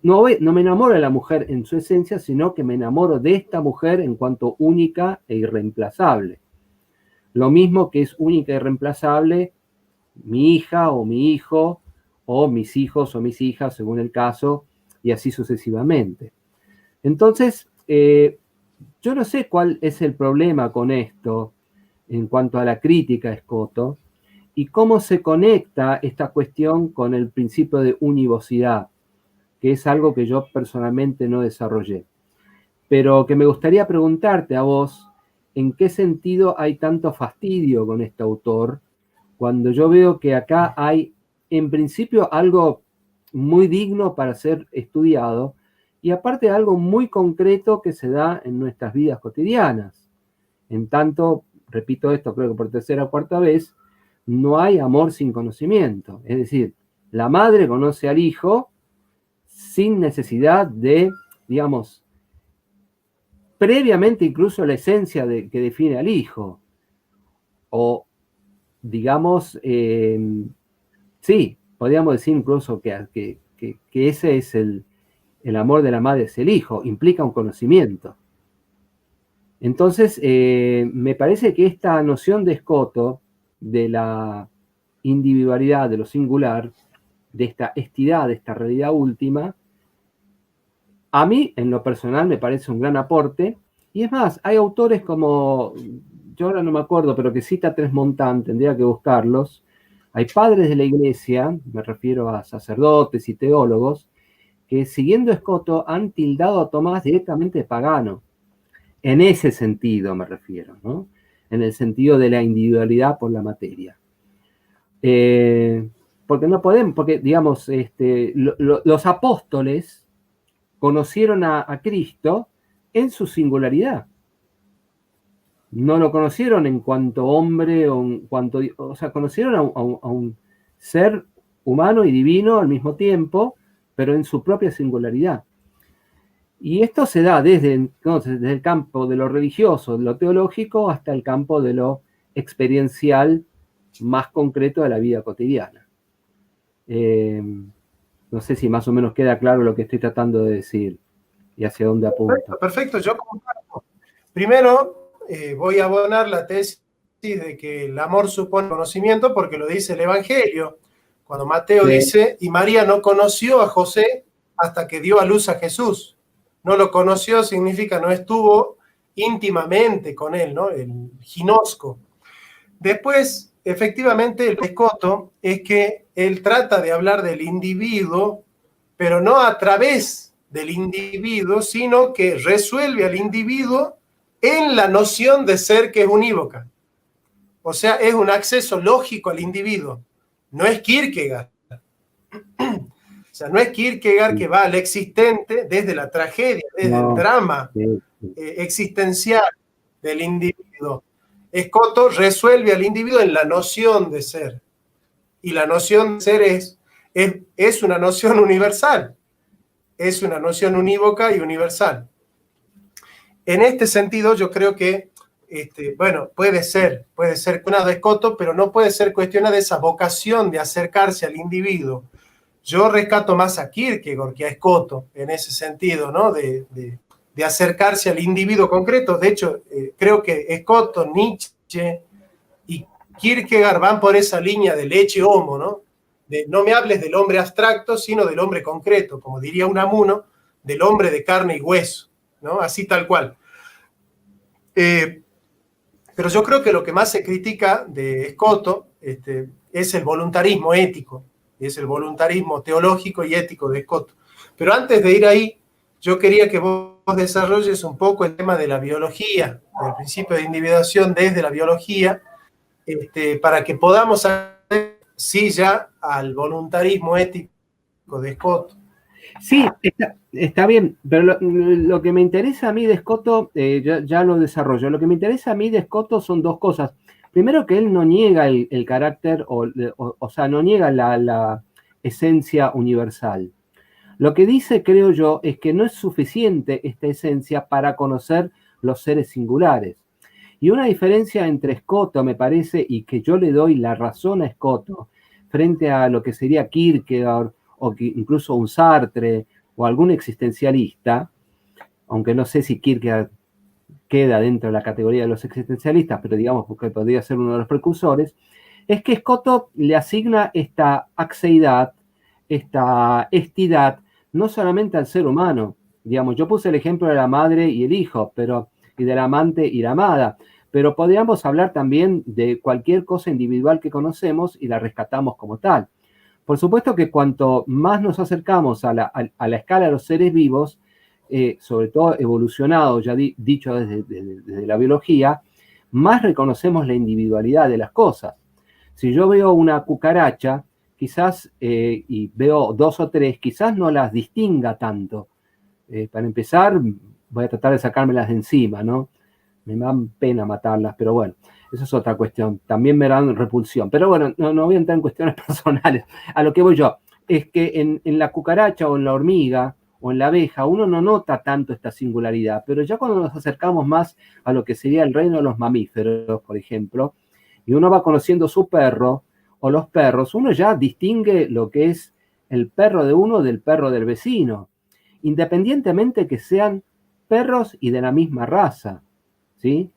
No me enamoro de la mujer en su esencia, sino que me enamoro de esta mujer en cuanto única e irreemplazable. Lo mismo que es única e irreemplazable mi hija o mi hijo o mis hijos o mis hijas, según el caso, y así sucesivamente. Entonces, yo no sé cuál es el problema con esto en cuanto a la crítica a Escoto y cómo se conecta esta cuestión con el principio de univocidad, que es algo que yo personalmente no desarrollé. Pero que me gustaría preguntarte a vos, ¿en qué sentido hay tanto fastidio con este autor cuando yo veo que acá hay, en principio, algo muy digno para ser estudiado y aparte algo muy concreto que se da en nuestras vidas cotidianas? En tanto, repito esto creo que por tercera o cuarta vez, no hay amor sin conocimiento. Es decir, la madre conoce al hijo sin necesidad de, digamos, previamente incluso la esencia que define al hijo. O, digamos, sí, podríamos decir incluso que ese es el amor de la madre, es el hijo, implica un conocimiento. Entonces, me parece que esta noción de Escoto, de la individualidad, de lo singular, de esta estidad, de esta realidad última, a mí, en lo personal, me parece un gran aporte. Y es más, hay autores como, yo ahora no me acuerdo, pero que cita Tresmontant, tendría que buscarlos. Hay padres de la iglesia, me refiero a sacerdotes y teólogos, que siguiendo Escoto han tildado a Tomás directamente de pagano. En ese sentido me refiero, ¿no? En el sentido de la individualidad por la materia. Porque no podemos, porque digamos, los apóstoles conocieron a Cristo en su singularidad. No lo conocieron en cuanto hombre, o sea, conocieron a un ser humano y divino al mismo tiempo, pero en su propia singularidad. Y esto se da desde el campo de lo religioso, de lo teológico, hasta el campo de lo experiencial más concreto de la vida cotidiana. No sé si más o menos queda claro lo que estoy tratando de decir y hacia dónde apunto. Perfecto, yo comparto. Primero, voy a abonar la tesis de que el amor supone conocimiento porque lo dice el Evangelio. Cuando Mateo dice, y María no conoció a José hasta que dio a luz a Jesús. No lo conoció significa no estuvo íntimamente con él, ¿no? El ginosco. Después, efectivamente, el Escoto es que él trata de hablar del individuo, pero no a través del individuo, sino que resuelve al individuo en la noción de ser que es unívoca. O sea, es un acceso lógico al individuo. No es Kierkegaard. O sea, no es Kierkegaard que va al existente desde la tragedia, desde el drama existencial del individuo. Escoto resuelve al individuo en la noción de ser. Y la noción de ser es una noción universal. Es una noción unívoca y universal. En este sentido, yo creo que, bueno, puede ser cuestionado a Escoto, pero no puede ser cuestionada esa vocación de acercarse al individuo. Yo rescato más a Kierkegaard que a Escoto en ese sentido, ¿no? De acercarse al individuo concreto. De hecho, creo que Escoto, Nietzsche y Kierkegaard van por esa línea del ecce homo, ¿no? No me hables del hombre abstracto, sino del hombre concreto, como diría Unamuno, del hombre de carne y hueso, ¿no? Así tal cual. Pero yo creo que lo que más se critica de Escoto es el voluntarismo ético, es el voluntarismo teológico y ético de Escoto. Pero antes de ir ahí, yo quería que vos desarrolles un poco el tema de la biología, del principio de individuación desde la biología, para que podamos hacer, sí, ya al voluntarismo ético de Escoto. Sí, está bien, pero lo que me interesa a mí de Escoto, ya lo desarrollo, lo que me interesa a mí de Escoto son dos cosas. Primero, que él no niega el carácter, o sea, no niega la esencia universal. Lo que dice, creo yo, es que no es suficiente esta esencia para conocer los seres singulares. Y una diferencia entre Escoto, me parece, y que yo le doy la razón a Escoto, frente a lo que sería Kierkegaard, o incluso un Sartre, o algún existencialista, aunque no sé si Kierkegaard queda dentro de la categoría de los existencialistas, pero digamos porque podría ser uno de los precursores, es que Escoto le asigna esta axeidad esta entidad no solamente al ser humano. Digamos, yo puse el ejemplo de la madre y el hijo, y del amante y la amada, pero podríamos hablar también de cualquier cosa individual que conocemos y la rescatamos como tal. Por supuesto que cuanto más nos acercamos a la escala de los seres vivos, sobre todo evolucionados, ya dicho desde la biología, más reconocemos la individualidad de las cosas. Si yo veo una cucaracha, quizás, y veo 2 o 3, quizás no las distinga tanto. Para empezar, voy a tratar de sacármelas de encima, ¿no? Me dan pena matarlas, pero bueno, eso es otra cuestión. También me dan repulsión. Pero bueno, no voy a entrar en cuestiones personales. A lo que voy yo es que en la cucaracha o en la hormiga o en la abeja uno no nota tanto esta singularidad, pero ya cuando nos acercamos más a lo que sería el reino de los mamíferos, por ejemplo, y uno va conociendo su perro o los perros, uno ya distingue lo que es el perro de uno del perro del vecino, independientemente que sean perros y de la misma raza, ¿sí?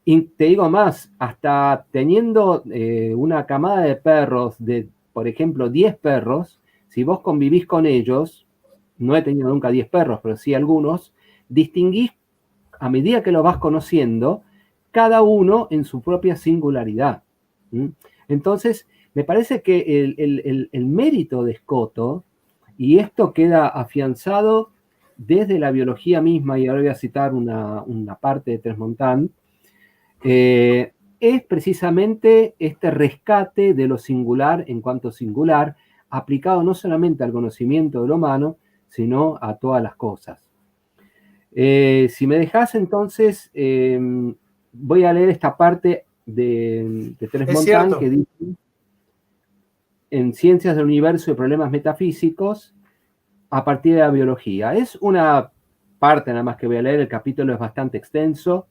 Y te digo más, hasta teniendo una camada de perros de, por ejemplo, 10 perros, si vos convivís con ellos, no he tenido nunca 10 perros, pero sí algunos, distinguís a medida que lo vas conociendo, cada uno en su propia singularidad. ¿Mm? Entonces, me parece que el mérito de Escoto, y esto queda afianzado desde la biología misma, y ahora voy a citar una parte de Tresmontant, es precisamente este rescate de lo singular en cuanto singular, aplicado no solamente al conocimiento de lo humano, sino a todas las cosas. Si me dejas, entonces, voy a leer esta parte de Tresmontant que dice: en Ciencias del Universo y Problemas Metafísicos, a partir de la biología. Es una parte nada más que voy a leer, el capítulo es bastante extenso,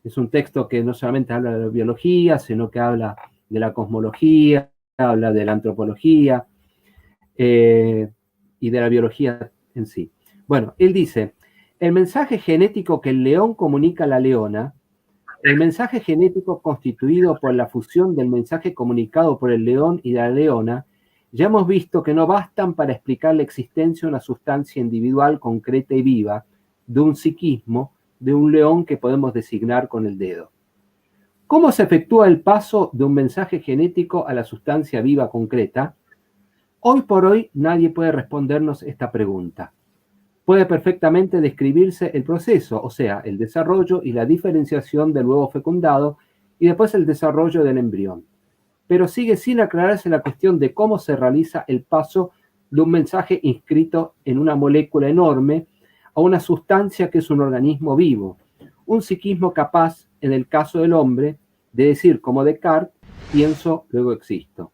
es un texto que no solamente habla de la biología, sino que habla de la cosmología, habla de la antropología y de la biología en sí. Bueno, él dice: el mensaje genético que el león comunica a la leona, el mensaje genético constituido por la fusión del mensaje comunicado por el león y la leona, ya hemos visto que no bastan para explicar la existencia de una sustancia individual concreta y viva, de un psiquismo, de un león que podemos designar con el dedo. ¿Cómo se efectúa el paso de un mensaje genético a la sustancia viva concreta? Hoy por hoy nadie puede respondernos esta pregunta. Puede perfectamente describirse el proceso, o sea, el desarrollo y la diferenciación del huevo fecundado y después el desarrollo del embrión. Pero sigue sin aclararse la cuestión de cómo se realiza el paso de un mensaje inscrito en una molécula enorme a una sustancia que es un organismo vivo, un psiquismo capaz, en el caso del hombre, de decir como Descartes: pienso, luego existo.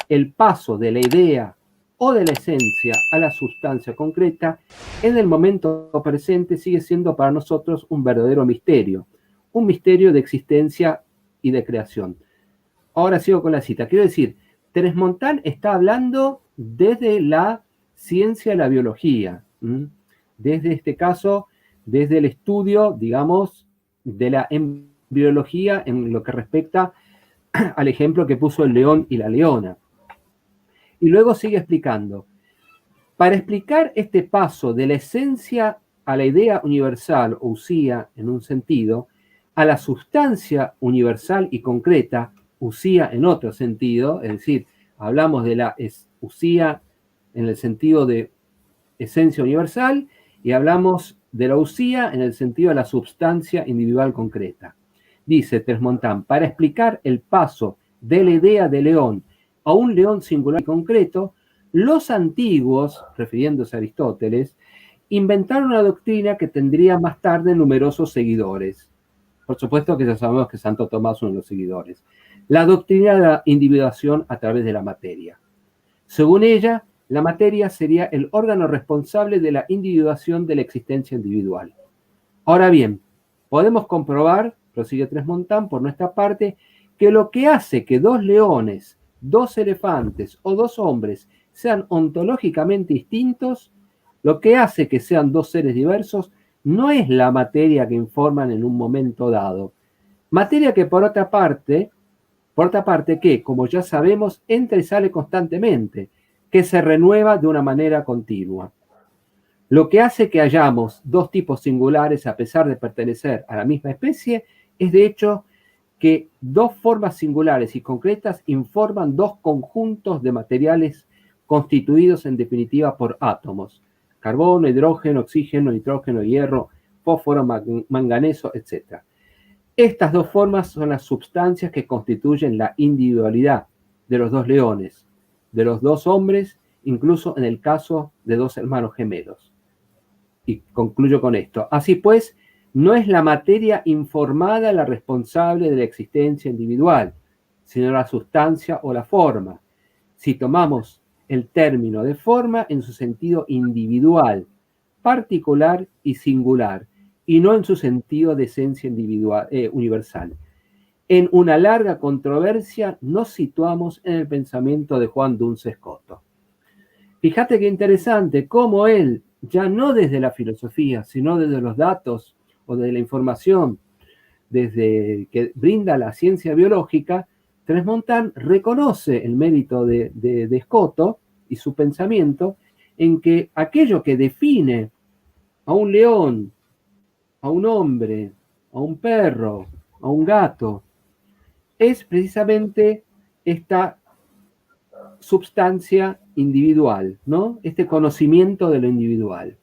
El paso de la idea o de la esencia a la sustancia concreta en el momento presente sigue siendo para nosotros un verdadero misterio, un misterio de existencia y de creación. Ahora sigo con la cita. Quiero decir, Tresmontant está hablando desde la ciencia de la biología, desde este caso, desde el estudio, digamos, de la embriología en lo que respecta al ejemplo que puso el león y la leona. Y luego sigue explicando: para explicar este paso de la esencia a la idea universal, o usía en un sentido, a la sustancia universal y concreta, usía en otro sentido, es decir, hablamos de la usía en el sentido de esencia universal y hablamos de la usía en el sentido de la substancia individual concreta. Dice Tresmontant: para explicar el paso de la idea de león a un león singular y concreto, los antiguos, refiriéndose a Aristóteles, inventaron una doctrina que tendría más tarde numerosos seguidores. Por supuesto que ya sabemos que Santo Tomás es uno de los seguidores. La doctrina de la individuación a través de la materia. Según ella, la materia sería el órgano responsable de la individuación de la existencia individual. Ahora bien, podemos comprobar, prosigue Tresmontant, por nuestra parte, que lo que hace que 2 leones, 2 elefantes o 2 hombres sean ontológicamente distintos, lo que hace que sean 2 seres diversos, no es la materia que informan en un momento dado. Materia que por otra parte que, como ya sabemos, entra y sale constantemente, que se renueva de una manera continua. Lo que hace que hayamos dos tipos singulares a pesar de pertenecer a la misma especie es de hecho que dos formas singulares y concretas informan dos conjuntos de materiales constituidos en definitiva por átomos: carbono, hidrógeno, oxígeno, nitrógeno, hierro, fósforo, manganeso, etc. Estas dos formas son las sustancias que constituyen la individualidad de los dos leones, de los dos hombres, incluso en el caso de dos hermanos gemelos. Y concluyo con esto. Así pues, no es la materia informada la responsable de la existencia individual, sino la sustancia o la forma. Si tomamos el término de forma en su sentido individual, particular y singular, y no en su sentido de esencia individual, universal. En una larga controversia nos situamos en el pensamiento de Juan Duns Scoto. Fíjate qué interesante cómo él, ya no desde la filosofía, sino desde los datos o de la información, desde que brinda la ciencia biológica, Tresmontant reconoce el mérito de Scoto y su pensamiento en que aquello que define a un león, a un hombre, a un perro, a un gato, es precisamente esta substancia individual, ¿no? Este conocimiento de lo individual.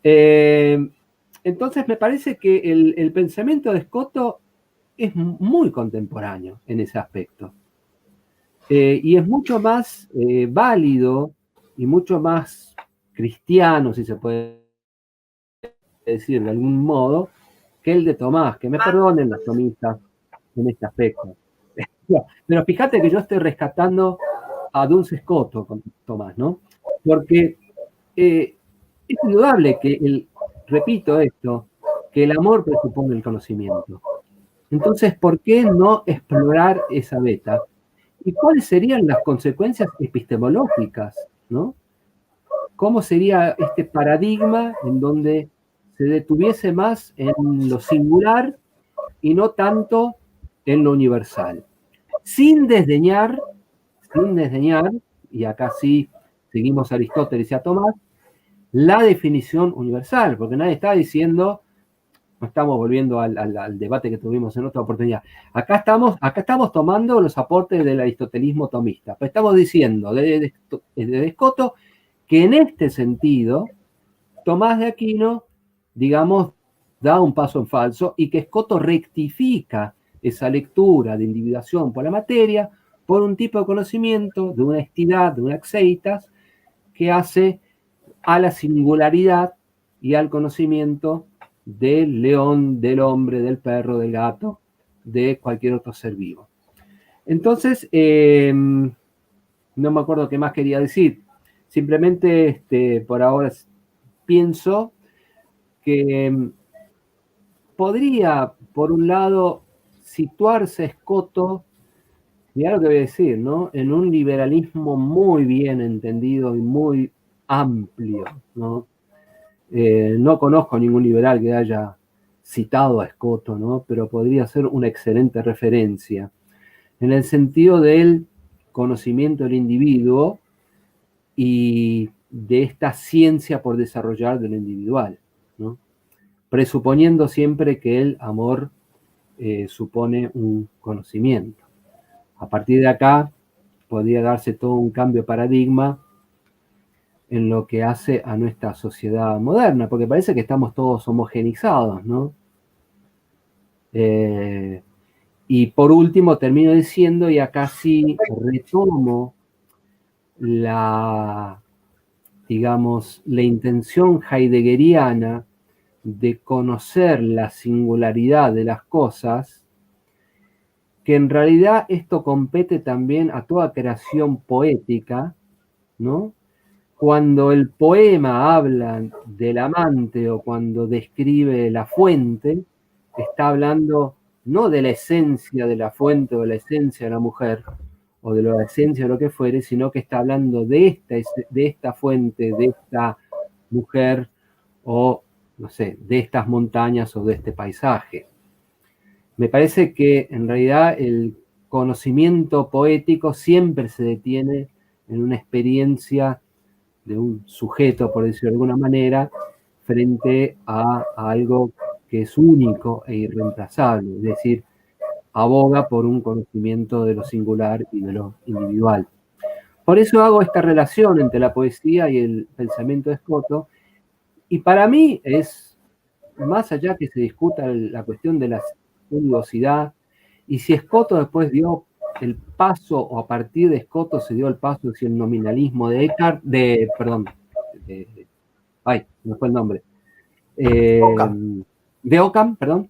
Entonces me parece que el pensamiento de Scoto es muy contemporáneo en ese aspecto. Y es mucho más válido y mucho más cristiano, si se puede decir de algún modo, que el de Tomás, que me perdonen las tomistas en este aspecto. Pero fíjate que yo estoy rescatando a Duns Scoto con Tomás, ¿no? Porque es indudable que, repito esto, que el amor presupone el conocimiento. Entonces, ¿por qué no explorar esa beta? ¿Y cuáles serían las consecuencias epistemológicas, ¿no? ¿Cómo sería este paradigma en donde se detuviese más en lo singular y no tanto en lo universal? Sin desdeñar, y acá sí seguimos a Aristóteles y a Tomás, la definición universal, porque nadie está diciendo, no estamos volviendo al debate que tuvimos en otra oportunidad, acá estamos tomando los aportes del aristotelismo tomista, pero estamos diciendo de Scoto que en este sentido Tomás de Aquino, digamos, da un paso en falso y que Scoto rectifica esa lectura de individuación por la materia por un tipo de conocimiento, de una honestidad, de una exeitas, que hace a la singularidad y al conocimiento del león, del hombre, del perro, del gato, de cualquier otro ser vivo. Entonces, no me acuerdo qué más quería decir. Simplemente, por ahora pienso que podría, por un lado, situarse Scoto, mirá lo que voy a decir, ¿no? En un liberalismo muy bien entendido y muy amplio, ¿no? No conozco ningún liberal que haya citado a Scoto, ¿no? Pero podría ser una excelente referencia en el sentido del conocimiento del individuo y de esta ciencia por desarrollar de lo individual, ¿no? Presuponiendo siempre que el amor supone un conocimiento. A partir de acá podría darse todo un cambio de paradigma en lo que hace a nuestra sociedad moderna, porque parece que estamos todos homogenizados, ¿no? Y por último termino diciendo, y acá sí retomo digamos, la intención heideggeriana de conocer la singularidad de las cosas, que en realidad esto compete también a toda creación poética, ¿no? Cuando el poema habla del amante o cuando describe la fuente, está hablando no de la esencia de la fuente o de la esencia de la mujer o de la esencia de lo que fuere, sino que está hablando de esta fuente, de esta mujer o, no sé, de estas montañas o de este paisaje. Me parece que en realidad el conocimiento poético siempre se detiene en una experiencia de un sujeto, por decirlo de alguna manera, frente a algo que es único e irreemplazable, es decir, aboga por un conocimiento de lo singular y de lo individual. Por eso hago esta relación entre la poesía y el pensamiento de Escoto, y para mí es, más allá que se discuta la cuestión de la uniosidad, y si Escoto después dio el paso, o a partir de Escoto se dio el paso hacia el nominalismo de Eckhart, no fue el nombre, de Ockham, perdón.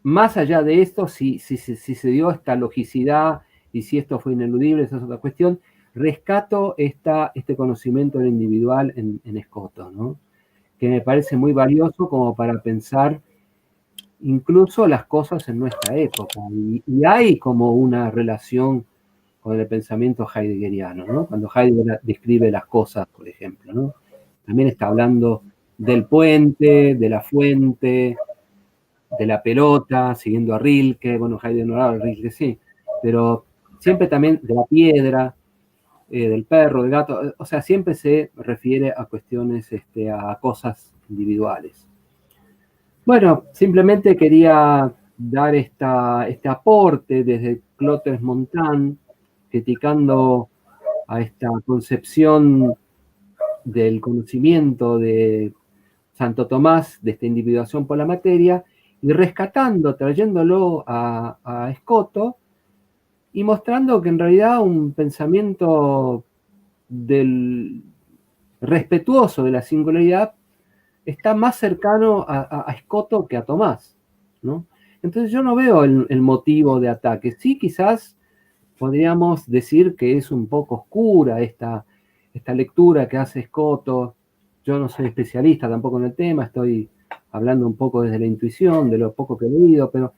Más allá de esto, si se dio esta logicidad y si esto fue ineludible, esa es otra cuestión. Rescato este conocimiento del individual en Escoto, ¿no? Que me parece muy valioso como para pensar incluso las cosas en nuestra época. Y hay como una relación con el pensamiento heideggeriano, ¿no? Cuando Heidegger describe las cosas, por ejemplo, ¿no? También está hablando del puente, de la fuente, de la pelota, siguiendo a Rilke. Bueno, Heidegger no hablaba de Rilke, sí, pero siempre también de la piedra, del perro, del gato, o sea, siempre se refiere a cuestiones, a cosas individuales. Bueno, simplemente quería dar este aporte desde Clotaire Montan, criticando a esta concepción del conocimiento de Santo Tomás, de esta individuación por la materia, y rescatando, trayéndolo a Escoto, y mostrando que en realidad un pensamiento respetuoso de la singularidad está más cercano a Escoto que a Tomás, ¿no? Entonces yo no veo el motivo de ataque. Sí, quizás podríamos decir que es un poco oscura esta lectura que hace Escoto. Yo no soy especialista tampoco en el tema, estoy hablando un poco desde la intuición, de lo poco que he leído, pero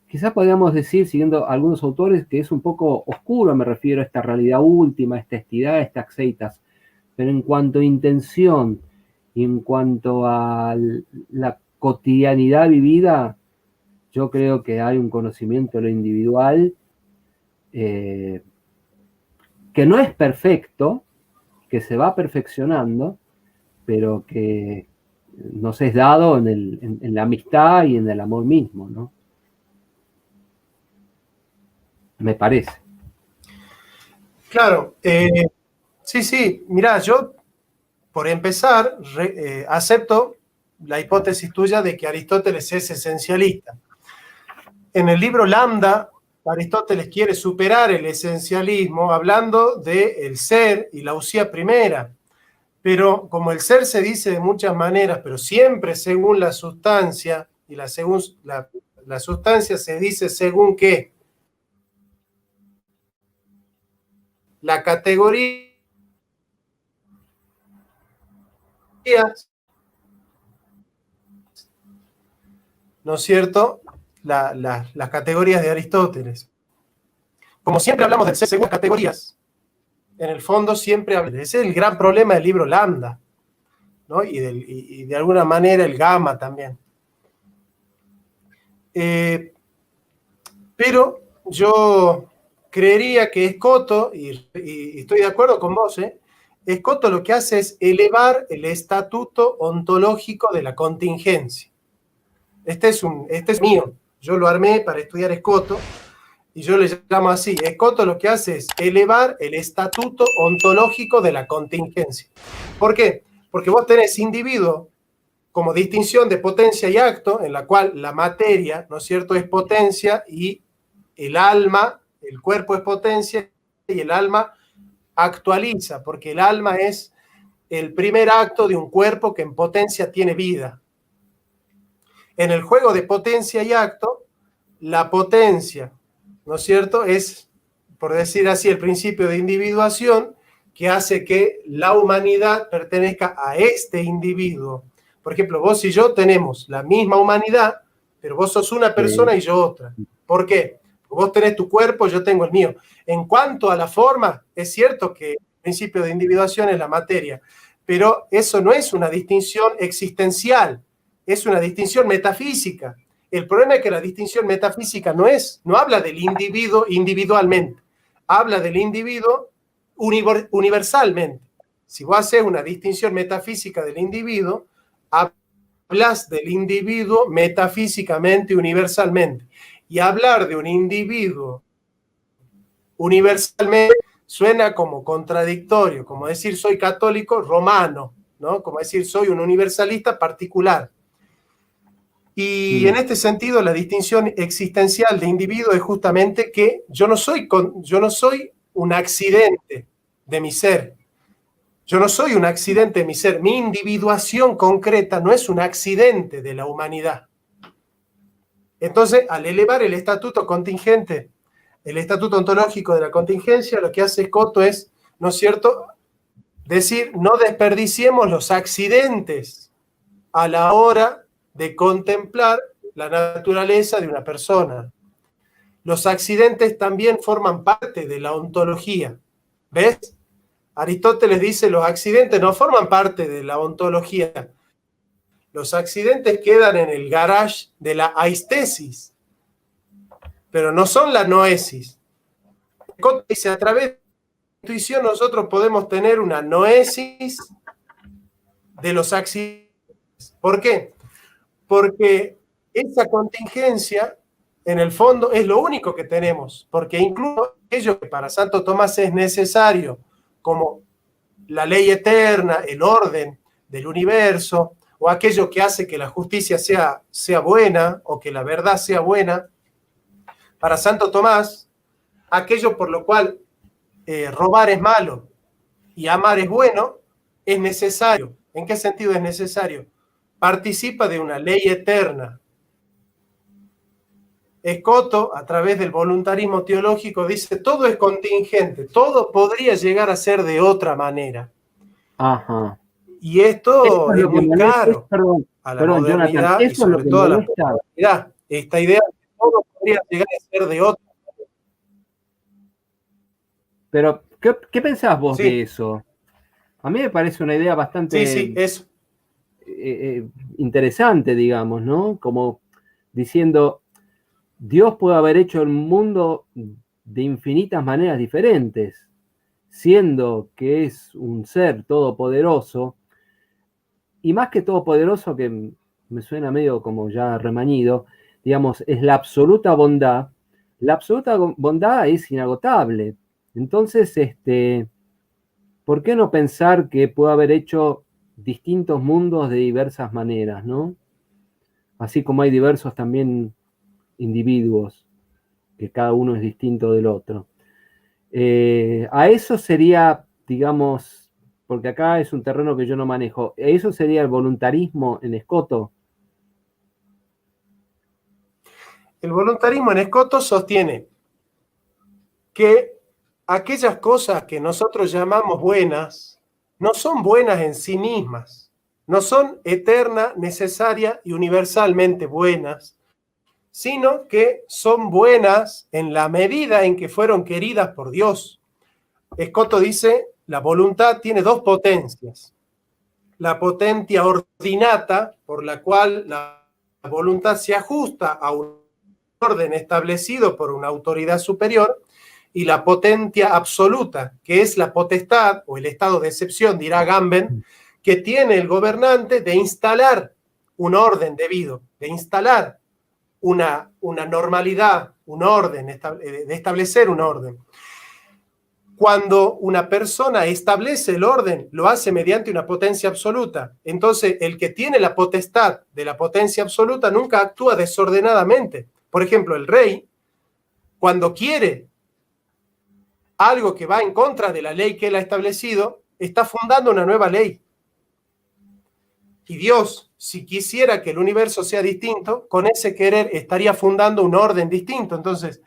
quizás podríamos decir, siguiendo algunos autores, que es un poco oscuro, me refiero a esta realidad última, esta estidad, esta aceitas. Pero en cuanto a intención y en cuanto a la cotidianidad vivida, yo creo que hay un conocimiento de lo individual que no es perfecto, que se va perfeccionando, pero que nos es dado en la amistad y en el amor mismo, ¿no? Me parece. Claro, sí, mirá, yo por empezar acepto la hipótesis tuya de que Aristóteles es esencialista. En el libro Lambda, Aristóteles quiere superar el esencialismo hablando del ser y la usía primera. Pero como el ser se dice de muchas maneras, pero siempre según la sustancia, y la sustancia se dice según qué. La categoría, ¿no es cierto? Las categorías de Aristóteles. Como siempre hablamos del ser según categorías, en el fondo siempre hablamos. Ese es el gran problema del libro Lambda, ¿no? Y de alguna manera el gamma también. Pero yo creería que Escoto, y estoy de acuerdo con vos, Escoto lo que hace es elevar el estatuto ontológico de la contingencia. Este es mío, yo lo armé para estudiar Escoto, y yo le llamo así. Escoto lo que hace es elevar el estatuto ontológico de la contingencia. ¿Por qué? Porque vos tenés individuo como distinción de potencia y acto, en la cual la materia, ¿no es cierto?, es potencia, y el alma, el cuerpo es potencia, y el alma actualiza, porque el alma es el primer acto de un cuerpo que en potencia tiene vida. En el juego de potencia y acto, la potencia, ¿no es cierto?, es, por decir así, el principio de individuación que hace que la humanidad pertenezca a este individuo. Por ejemplo, vos y yo tenemos la misma humanidad, pero vos sos una persona y yo otra. ¿Por qué? Vos tenés tu cuerpo, yo tengo el mío. En cuanto a la forma, es cierto que el principio de individuación es la materia, pero eso no es una distinción existencial, es una distinción metafísica. El problema es que la distinción metafísica no habla del individuo individualmente, habla del individuo universalmente. Si vos haces una distinción metafísica del individuo, hablas del individuo metafísicamente, universalmente. Y hablar de un individuo universalmente suena como contradictorio, como decir soy católico romano, ¿no? Como decir soy un universalista particular. Y en este sentido, la distinción existencial de individuo es justamente que yo no soy un accidente de mi ser. Yo no soy un accidente de mi ser. Mi individuación concreta no es un accidente de la humanidad. Entonces, al elevar el estatuto contingente, el estatuto ontológico de la contingencia, lo que hace Scoto es, ¿no es cierto?, decir, no desperdiciemos los accidentes a la hora de contemplar la naturaleza de una persona. Los accidentes también forman parte de la ontología. ¿Ves? Aristóteles dice, los accidentes no forman parte de la ontología. Los accidentes quedan en el garage de la aistesis, pero no son la noesis. Dice, a través de la intuición nosotros podemos tener una noesis de los accidentes. ¿Por qué? Porque esa contingencia, en el fondo, es lo único que tenemos, porque incluso aquello que para Santo Tomás es necesario, como la ley eterna, el orden del universo, o aquello que hace que la justicia sea buena, o que la verdad sea buena, para Santo Tomás, aquello por lo cual robar es malo y amar es bueno, es necesario. ¿En qué sentido es necesario? Participa de una ley eterna. Scoto, a través del voluntarismo teológico, dice, todo es contingente, todo podría llegar a ser de otra manera. Ajá. Y esto es muy caro a la modernidad, Jonathan, y sobre todo a la modernidad. Esta idea de que todo podría llegar a ser de otra manera. Pero, ¿qué pensás vos de eso? A mí me parece una idea bastante eso. interesante, digamos, ¿no? Como diciendo, Dios puede haber hecho el mundo de infinitas maneras diferentes, siendo que es un ser todopoderoso, y más que todopoderoso, que me suena medio como ya remañido, digamos, es la absoluta bondad. La absoluta bondad es inagotable. Entonces, ¿por qué no pensar que puede haber hecho distintos mundos de diversas maneras, ¿no? Así como hay diversos también individuos, que cada uno es distinto del otro. A eso sería, digamos, porque acá es un terreno que yo no manejo, ¿eso sería el voluntarismo en Scoto? El voluntarismo en Scoto sostiene que aquellas cosas que nosotros llamamos buenas no son buenas en sí mismas, no son eternas, necesarias y universalmente buenas, sino que son buenas en la medida en que fueron queridas por Dios. Scoto dice, la voluntad tiene dos potencias. La potentia ordinata, por la cual la voluntad se ajusta a un orden establecido por una autoridad superior, y la potentia absoluta, que es la potestad o el estado de excepción, dirá Gamben, que tiene el gobernante de instalar un orden debido, de instalar una normalidad, un orden, de establecer un orden. Cuando una persona establece el orden, lo hace mediante una potencia absoluta. Entonces, el que tiene la potestad de la potencia absoluta nunca actúa desordenadamente. Por ejemplo, el rey, cuando quiere algo que va en contra de la ley que él ha establecido, está fundando una nueva ley. Y Dios, si quisiera que el universo sea distinto, con ese querer estaría fundando un orden distinto. Entonces,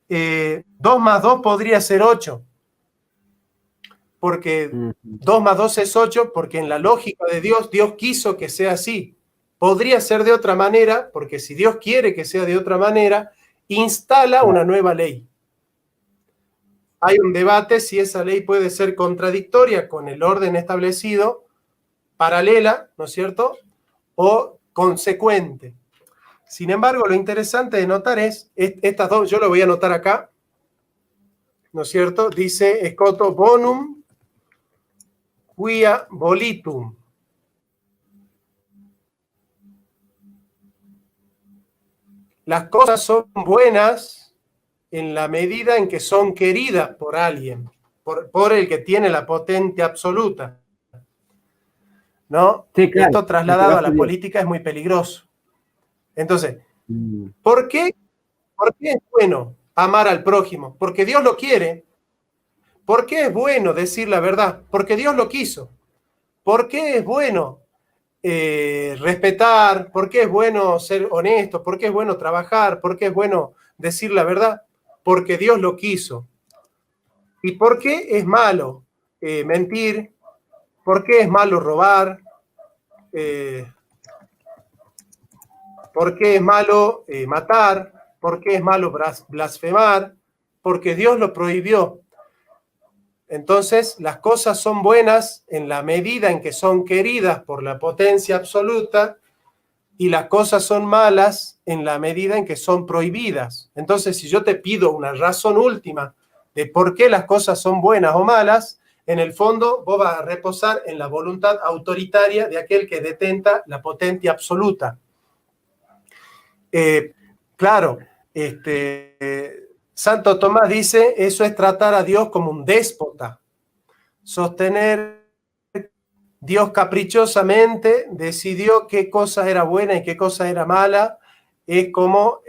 2 más 2 podría ser 8. Porque 2 más 2 es 8, porque en la lógica de Dios, Dios quiso que sea así. Podría ser de otra manera, porque si Dios quiere que sea de otra manera, instala una nueva ley. Hay un debate si esa ley puede ser contradictoria con el orden establecido, paralela, ¿no es cierto?, o consecuente. Sin embargo, lo interesante de notar es, estas dos, yo lo voy a anotar acá, ¿no es cierto? Dice Scoto, bonum quia volitum. Las cosas son buenas en la medida en que son queridas por alguien, por el que tiene la potencia absoluta, ¿no? Sí, claro. Esto trasladado a la política es muy peligroso. Entonces, ¿por qué es bueno amar al prójimo? Porque Dios lo quiere. ¿Por qué es bueno decir la verdad? Porque Dios lo quiso. ¿Por qué es bueno respetar? ¿Por qué es bueno ser honesto? ¿Por qué es bueno trabajar? ¿Por qué es bueno decir la verdad? Porque Dios lo quiso. ¿Y por qué es malo mentir? ¿Por qué es malo robar? ¿Por qué es malo matar? ¿Por qué es malo blasfemar? Porque Dios lo prohibió. Entonces, las cosas son buenas en la medida en que son queridas por la potencia absoluta y las cosas son malas en la medida en que son prohibidas. Entonces, si yo te pido una razón última de por qué las cosas son buenas o malas, en el fondo vos vas a reposar en la voluntad autoritaria de aquel que detenta la potencia absoluta. Claro, Santo Tomás dice, eso es tratar a Dios como un déspota. Sostener Dios caprichosamente decidió qué cosa era buena y qué cosa era mala, es como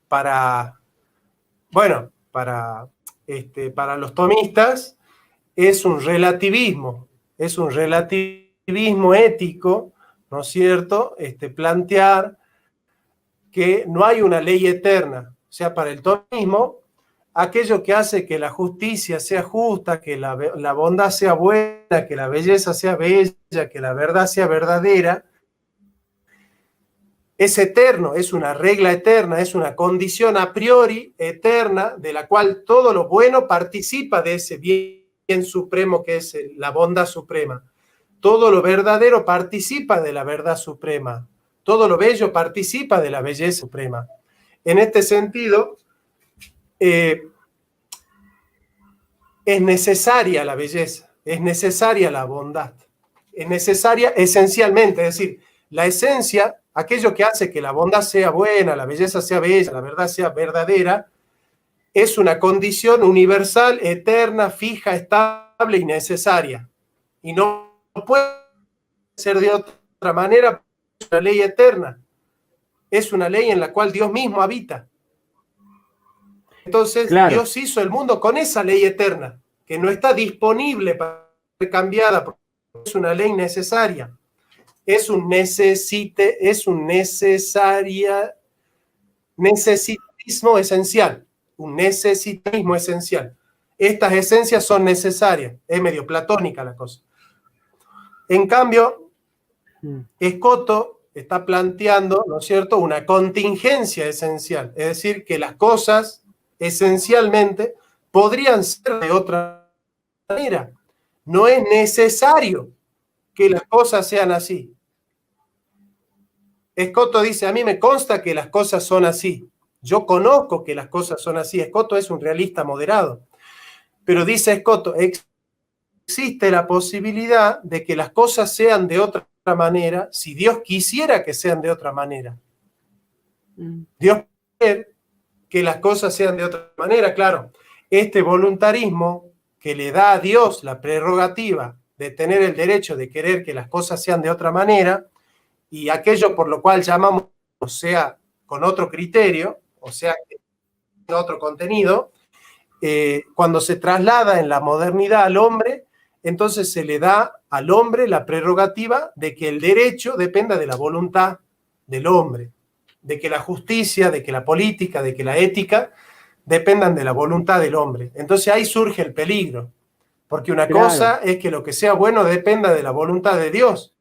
para los tomistas es un relativismo ético, ¿no es cierto? Plantear que no hay una ley eterna. O sea, para el tomismo, aquello que hace que la justicia sea justa, que la bondad sea buena, que la belleza sea bella, que la verdad sea verdadera, es eterno, es una regla eterna, es una condición a priori eterna de la cual todo lo bueno participa de ese bien supremo que es la bondad suprema. Todo lo verdadero participa de la verdad suprema. Todo lo bello participa de la belleza suprema. En este sentido, es necesaria la belleza, es necesaria la bondad, es necesaria esencialmente, es decir, la esencia, aquello que hace que la bondad sea buena, la belleza sea bella, la verdad sea verdadera, es una condición universal, eterna, fija, estable y necesaria. Y no puede ser de otra manera, es una ley eterna, es una ley en la cual Dios mismo habita. Entonces, claro, Dios hizo el mundo con esa ley eterna, que no está disponible para ser cambiada, porque es una ley necesaria. Es un necesitismo esencial, un necesitismo esencial. Estas esencias son necesarias, es medio platónica la cosa. En cambio, Scoto está planteando, ¿no es cierto?, una contingencia esencial, es decir, que las cosas esencialmente podrían ser de otra manera. No es necesario que las cosas sean así. Scoto dice, a mí me consta que las cosas son así. Yo conozco que las cosas son así. Scoto es un realista moderado. Pero dice Scoto, existe la posibilidad de que las cosas sean de otra manera si Dios quisiera que sean de otra manera. Dios quiere que las cosas sean de otra manera, claro. Este voluntarismo que le da a Dios la prerrogativa de tener el derecho de querer que las cosas sean de otra manera, y aquello por lo cual llamamos, o sea, con otro criterio, o sea, otro contenido, cuando se traslada en la modernidad al hombre, entonces se le da al hombre la prerrogativa de que el derecho dependa de la voluntad del hombre, de que la justicia, de que la política, de que la ética dependan de la voluntad del hombre. Entonces ahí surge el peligro, porque una cosa es que lo que sea bueno dependa de la voluntad de Dios.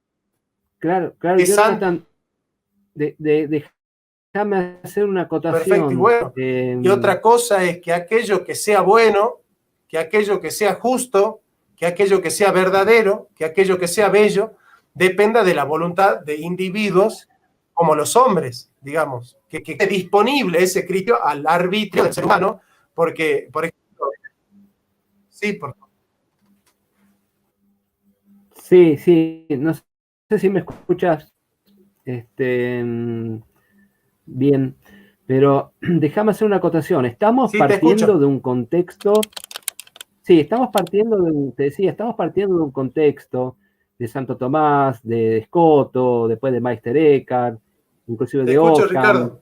Claro, Jonathan, déjame hacer una acotación. Perfecto y bueno. Y otra cosa es que aquello que sea bueno, que aquello que sea justo, que aquello que sea verdadero, que aquello que sea bello, dependa de la voluntad de individuos como los hombres, digamos, que esté disponible ese criterio al arbitrio del ser humano, porque, por ejemplo, Sí, por favor. Sí, no sé si me escuchas bien, pero déjame hacer una acotación. Estamos Sí, te partiendo escucho. de un contexto, sí, estamos partiendo te decía, estamos partiendo de un contexto de Santo Tomás, de Escoto, después de Meister Eckhart, inclusive Te de escucho, Ockham, Ricardo.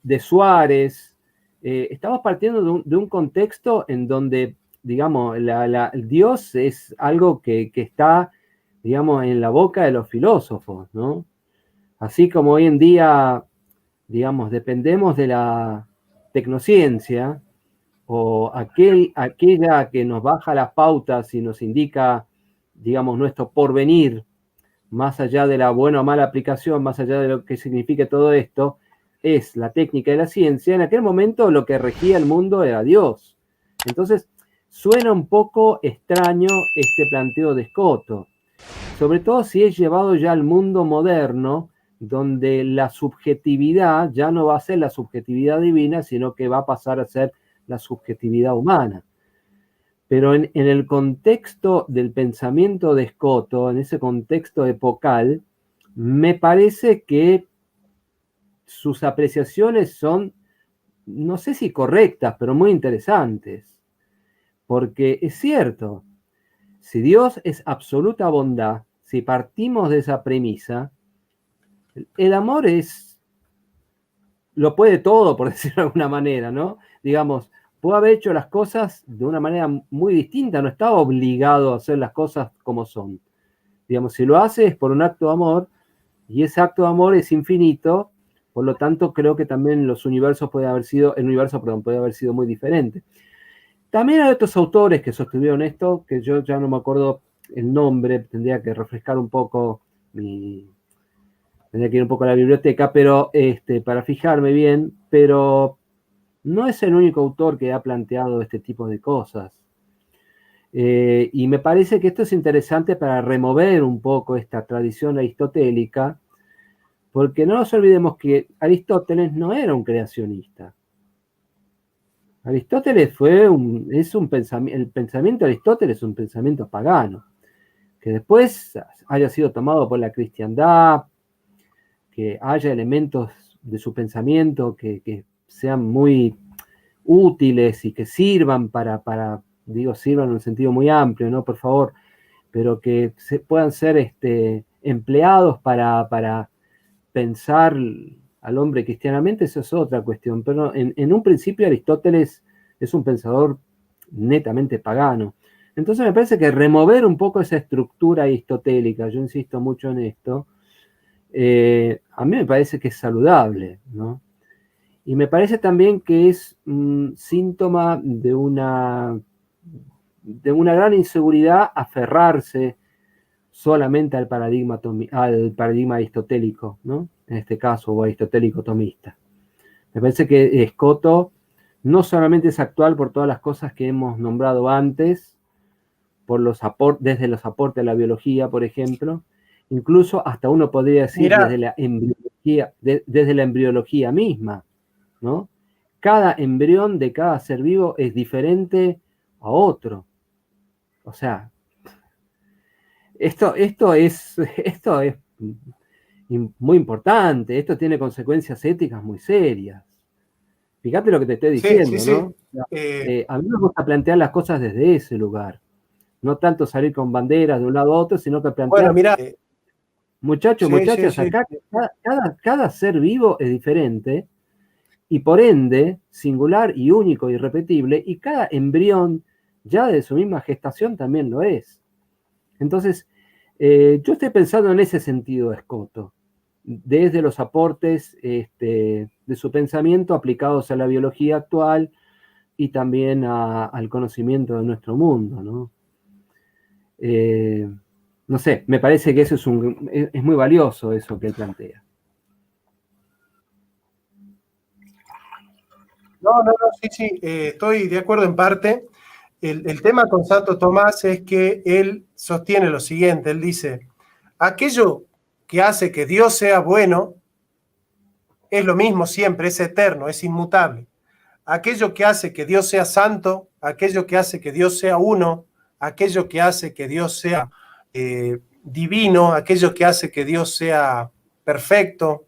de Suárez. Estamos partiendo de un contexto en donde, digamos, el Dios es algo que está, digamos, en la boca de los filósofos, ¿no? Así como hoy en día, digamos, dependemos de la tecnociencia o aquella que nos baja las pautas y nos indica, digamos, nuestro porvenir, más allá de la buena o mala aplicación, más allá de lo que signifique todo esto, es la técnica y la ciencia. En aquel momento lo que regía el mundo era Dios. Entonces, suena un poco extraño este planteo de Escoto, sobre todo si es llevado ya al mundo moderno, donde la subjetividad ya no va a ser la subjetividad divina, sino que va a pasar a ser la subjetividad humana. Pero en el contexto del pensamiento de Escoto, en ese contexto epocal, me parece que sus apreciaciones son, no sé si correctas, pero muy interesantes. Porque es cierto, si Dios es absoluta bondad, si partimos de esa premisa, el amor lo puede todo, por decirlo de alguna manera, ¿no? Digamos, puede haber hecho las cosas de una manera muy distinta, no está obligado a hacer las cosas como son. Digamos, si lo hace es por un acto de amor, y ese acto de amor es infinito, por lo tanto creo que también el universo puede haber sido muy diferente. También hay otros autores que sostuvieron esto, que yo ya no me acuerdo el nombre, tendría que refrescar un poco tendría que ir un poco a la biblioteca, pero para fijarme bien, pero no es el único autor que ha planteado este tipo de cosas. Y me parece que esto es interesante para remover un poco esta tradición aristotélica, porque no nos olvidemos que Aristóteles no era un creacionista. Aristóteles el pensamiento de Aristóteles es un pensamiento pagano, que después haya sido tomado por la cristiandad, que haya elementos de su pensamiento que sean muy útiles y que sirvan digo, sirvan en un sentido muy amplio, ¿no? Por favor, pero que puedan ser empleados para pensar al hombre cristianamente, eso es otra cuestión. Pero en un principio Aristóteles es un pensador netamente pagano. Entonces me parece que remover un poco esa estructura aristotélica, yo insisto mucho en esto, a mí me parece que es saludable, ¿no? Y me parece también que es un síntoma de una gran inseguridad aferrarse solamente al paradigma aristotélico, ¿no? En este caso, o aristotélico tomista. Me parece que Escoto no solamente es actual por todas las cosas que hemos nombrado antes, desde los aportes a la biología, por ejemplo, incluso hasta uno podría decir Mirá, desde la embriología misma, ¿no? Cada embrión de cada ser vivo es diferente a otro. O sea, esto es muy importante, esto tiene consecuencias éticas muy serias. Fíjate lo que te estoy sí, sí, diciendo, sí. ¿no? A mí me gusta plantear las cosas desde ese lugar. No tanto salir con banderas de un lado a otro, sino que Bueno, plantear, mira, muchachos, sí, sí, muchachas, sí. acá cada ser vivo es diferente y por ende singular y único y irrepetible, y cada embrión ya de su misma gestación también lo es. Entonces, yo estoy pensando en ese sentido, Escoto, desde los aportes de su pensamiento aplicados a la biología actual y también al conocimiento de nuestro mundo, ¿no? No sé, me parece que eso es muy valioso eso que él plantea. No, no, no, sí, sí, estoy de acuerdo en parte. El tema con Santo Tomás es que él sostiene lo siguiente, él dice, aquello que hace que Dios sea bueno es lo mismo siempre, es eterno, es inmutable. aquello que hace que Dios sea santo, aquello que hace que Dios sea uno, aquello que hace que Dios sea divino, aquello que hace que Dios sea perfecto,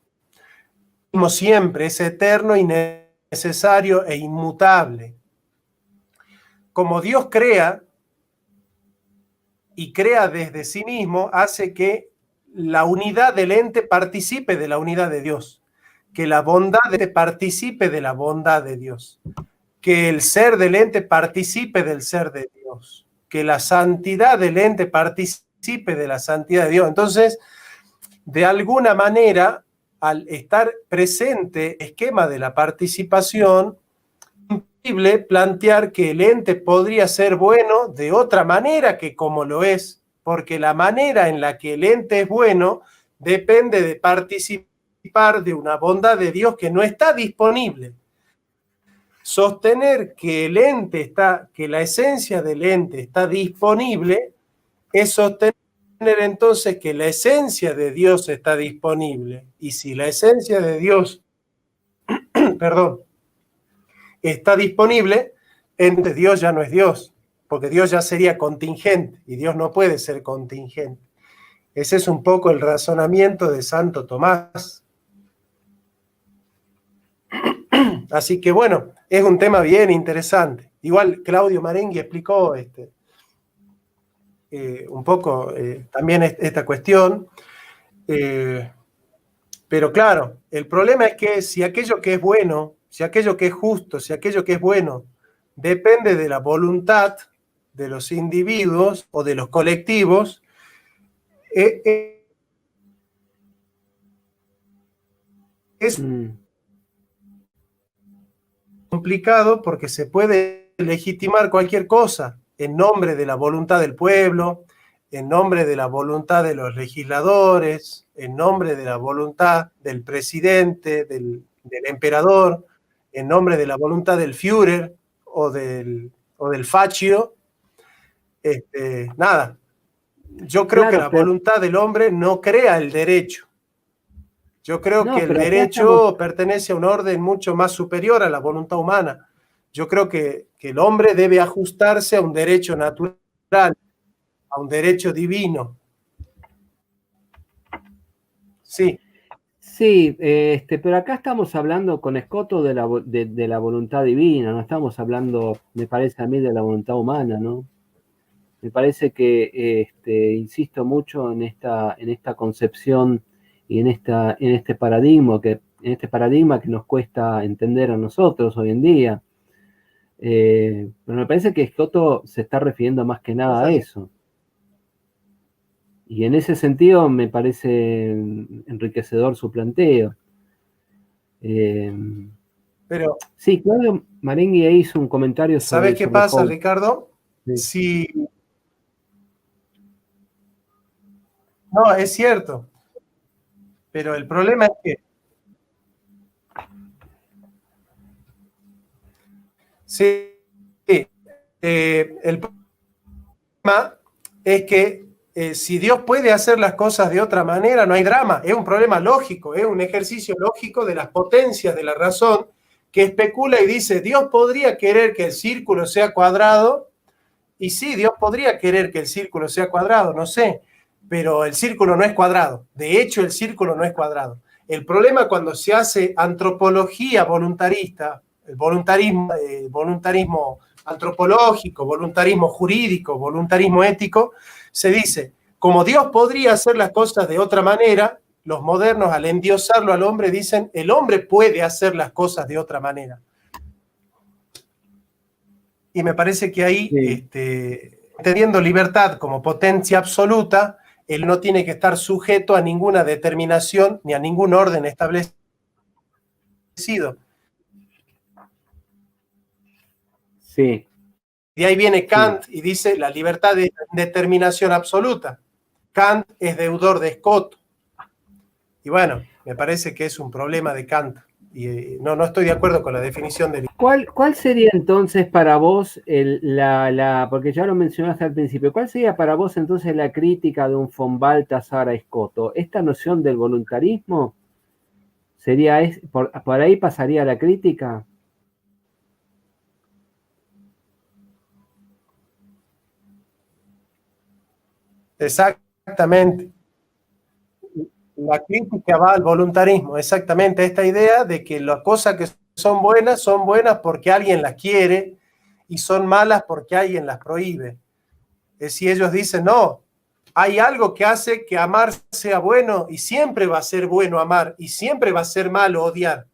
como siempre, es eterno y necesario e inmutable. Como Dios crea y crea desde sí mismo, hace que la unidad del ente participe de la unidad de Dios, que la bondad del ente participe de la bondad de Dios, que el ser del ente participe del ser de Dios, que la santidad del ente participe de la santidad de Dios. Entonces, de alguna manera, al estar presente el esquema de la participación, es imposible plantear que el ente podría ser bueno de otra manera que como lo es, porque la manera en la que el ente es bueno depende de participar de una bondad de Dios que no está disponible. Sostener que el ente está, que la esencia del ente está disponible, es sostener entonces que la esencia de Dios está disponible. Y si la esencia de Dios, perdón, está disponible, entonces Dios ya no es Dios, porque Dios ya sería contingente y Dios no puede ser contingente. Ese es un poco el razonamiento de Santo Tomás. Así que bueno, es un tema bien interesante. Igual Claudio Marenghi explicó un poco también esta cuestión. Pero claro, el problema es que si aquello que es bueno, si aquello que es justo, si aquello que es bueno, depende de la voluntad de los individuos o de los colectivos, es complicado porque se puede legitimar cualquier cosa en nombre de la voluntad del pueblo, en nombre de la voluntad de los legisladores, en nombre de la voluntad del presidente, del emperador, en nombre de la voluntad del Führer o del Faccio. Nada, yo creo que la voluntad del hombre no crea el derecho. Yo creo que el derecho pertenece a un orden mucho más superior a la voluntad humana. Yo creo que el hombre debe ajustarse a un derecho natural, a un derecho divino. Sí. Sí, pero acá estamos hablando con Escoto de la voluntad divina, no estamos hablando, me parece a mí, de la voluntad humana, ¿no? Me parece que, insisto mucho en esta concepción y en este paradigma que nos cuesta entender a nosotros hoy en día. Pero me parece que Escoto se está refiriendo más que nada a eso. Y en ese sentido me parece enriquecedor su planteo. Pero, sí, Claudio Marenghi hizo un comentario sobre... ¿sabes qué pasa, Hope, Ricardo? Sí. No, es cierto. Pero el problema es que... Sí. El problema es que si Dios puede hacer las cosas de otra manera, no hay drama. Es un problema lógico, es un ejercicio lógico de las potencias de la razón que especula y dice, Dios podría querer que el círculo sea cuadrado, y sí, Dios podría querer que el círculo sea cuadrado, no sé, pero el círculo no es cuadrado. De hecho, el círculo no es cuadrado. El problema cuando se hace antropología voluntarista, el voluntarismo antropológico, voluntarismo jurídico, voluntarismo ético, se dice, como Dios podría hacer las cosas de otra manera, los modernos al endiosarlo al hombre dicen, el hombre puede hacer las cosas de otra manera. Y me parece que ahí, teniendo libertad como potencia absoluta, él no tiene que estar sujeto a ninguna determinación ni a ningún orden establecido. Sí. De ahí viene Kant y dice la libertad de determinación absoluta. Kant es deudor de Scott. Y bueno, me parece que es un problema de Kant. Y no estoy de acuerdo con la definición de... ¿Cuál sería entonces para vos, porque ya lo mencionaste al principio, cuál sería para vos entonces la crítica de un von Balthasar a Escoto? ¿Esta noción del voluntarismo sería, por ahí pasaría la crítica? Exactamente. La crítica va al voluntarismo, exactamente esta idea de que las cosas que son buenas porque alguien las quiere y son malas porque alguien las prohíbe. Es si ellos dicen, no, hay algo que hace que amar sea bueno y siempre va a ser bueno amar y siempre va a ser malo odiar.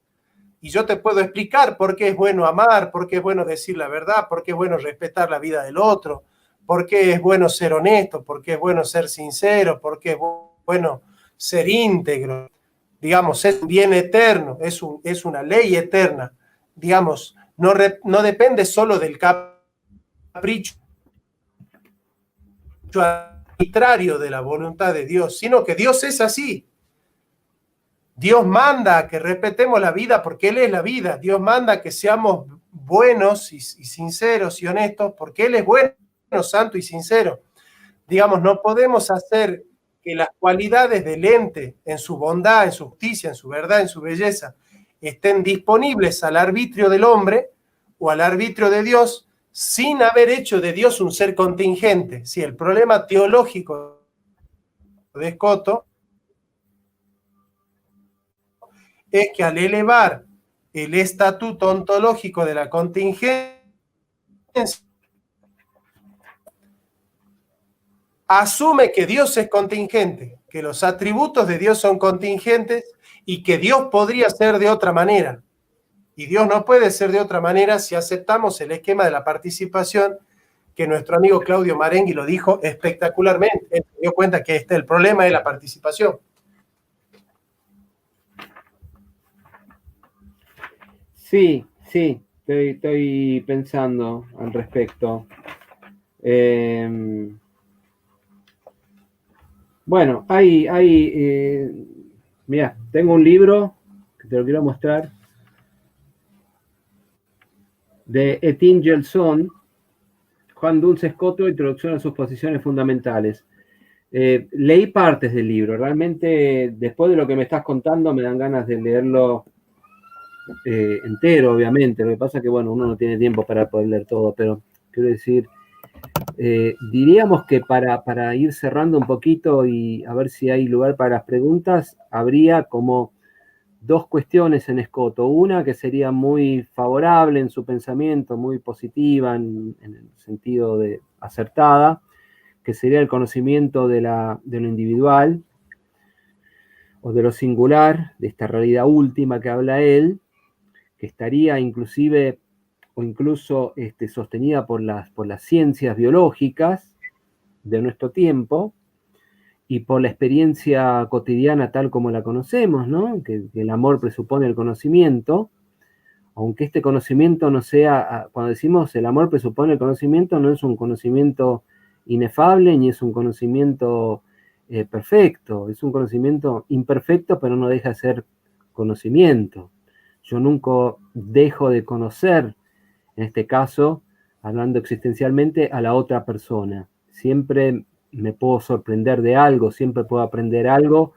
Y yo te puedo explicar por qué es bueno amar, por qué es bueno decir la verdad, por qué es bueno respetar la vida del otro, por qué es bueno ser honesto, por qué es bueno ser sincero, por qué es bueno ser íntegro. Digamos, es un bien eterno, es una ley eterna. Digamos, no depende solo del capricho arbitrario de la voluntad de Dios, sino que Dios es así. Dios manda que respetemos la vida porque Él es la vida. Dios manda que seamos buenos y sinceros y honestos porque Él es bueno, santo y sincero. Digamos, no podemos hacer que las cualidades del ente en su bondad, en su justicia, en su verdad, en su belleza, estén disponibles al arbitrio del hombre o al arbitrio de Dios sin haber hecho de Dios un ser contingente. Si el problema teológico de Scotto es que al elevar el estatuto ontológico de la contingencia, asume que Dios es contingente, que los atributos de Dios son contingentes y que Dios podría ser de otra manera. Y Dios no puede ser de otra manera si aceptamos el esquema de la participación que nuestro amigo Claudio Marenghi lo dijo espectacularmente. Él se dio cuenta que el problema es la participación. Sí, estoy pensando al respecto. Bueno, mira, tengo un libro que te lo quiero mostrar de Etienne Gelson, Juan Dulce Scotto, Introducción a sus posiciones fundamentales. Leí partes del libro, realmente después de lo que me estás contando me dan ganas de leerlo entero, obviamente. Lo que pasa es que, bueno, uno no tiene tiempo para poder leer todo, pero quiero decir, diríamos que para ir cerrando un poquito y a ver si hay lugar para las preguntas, habría como dos cuestiones en Scotto. Una que sería muy favorable en su pensamiento, muy positiva en el sentido de acertada, que sería el conocimiento de lo individual o de lo singular, de esta realidad última que habla él, que estaría inclusive o incluso sostenida por las ciencias biológicas de nuestro tiempo y por la experiencia cotidiana tal como la conocemos, ¿no? Que el amor presupone el conocimiento, aunque este conocimiento no sea, cuando decimos el amor presupone el conocimiento, no es un conocimiento inefable ni es un conocimiento perfecto, es un conocimiento imperfecto, pero no deja de ser conocimiento. Yo nunca dejo de conocer, en este caso, hablando existencialmente, a la otra persona. Siempre me puedo sorprender de algo, siempre puedo aprender algo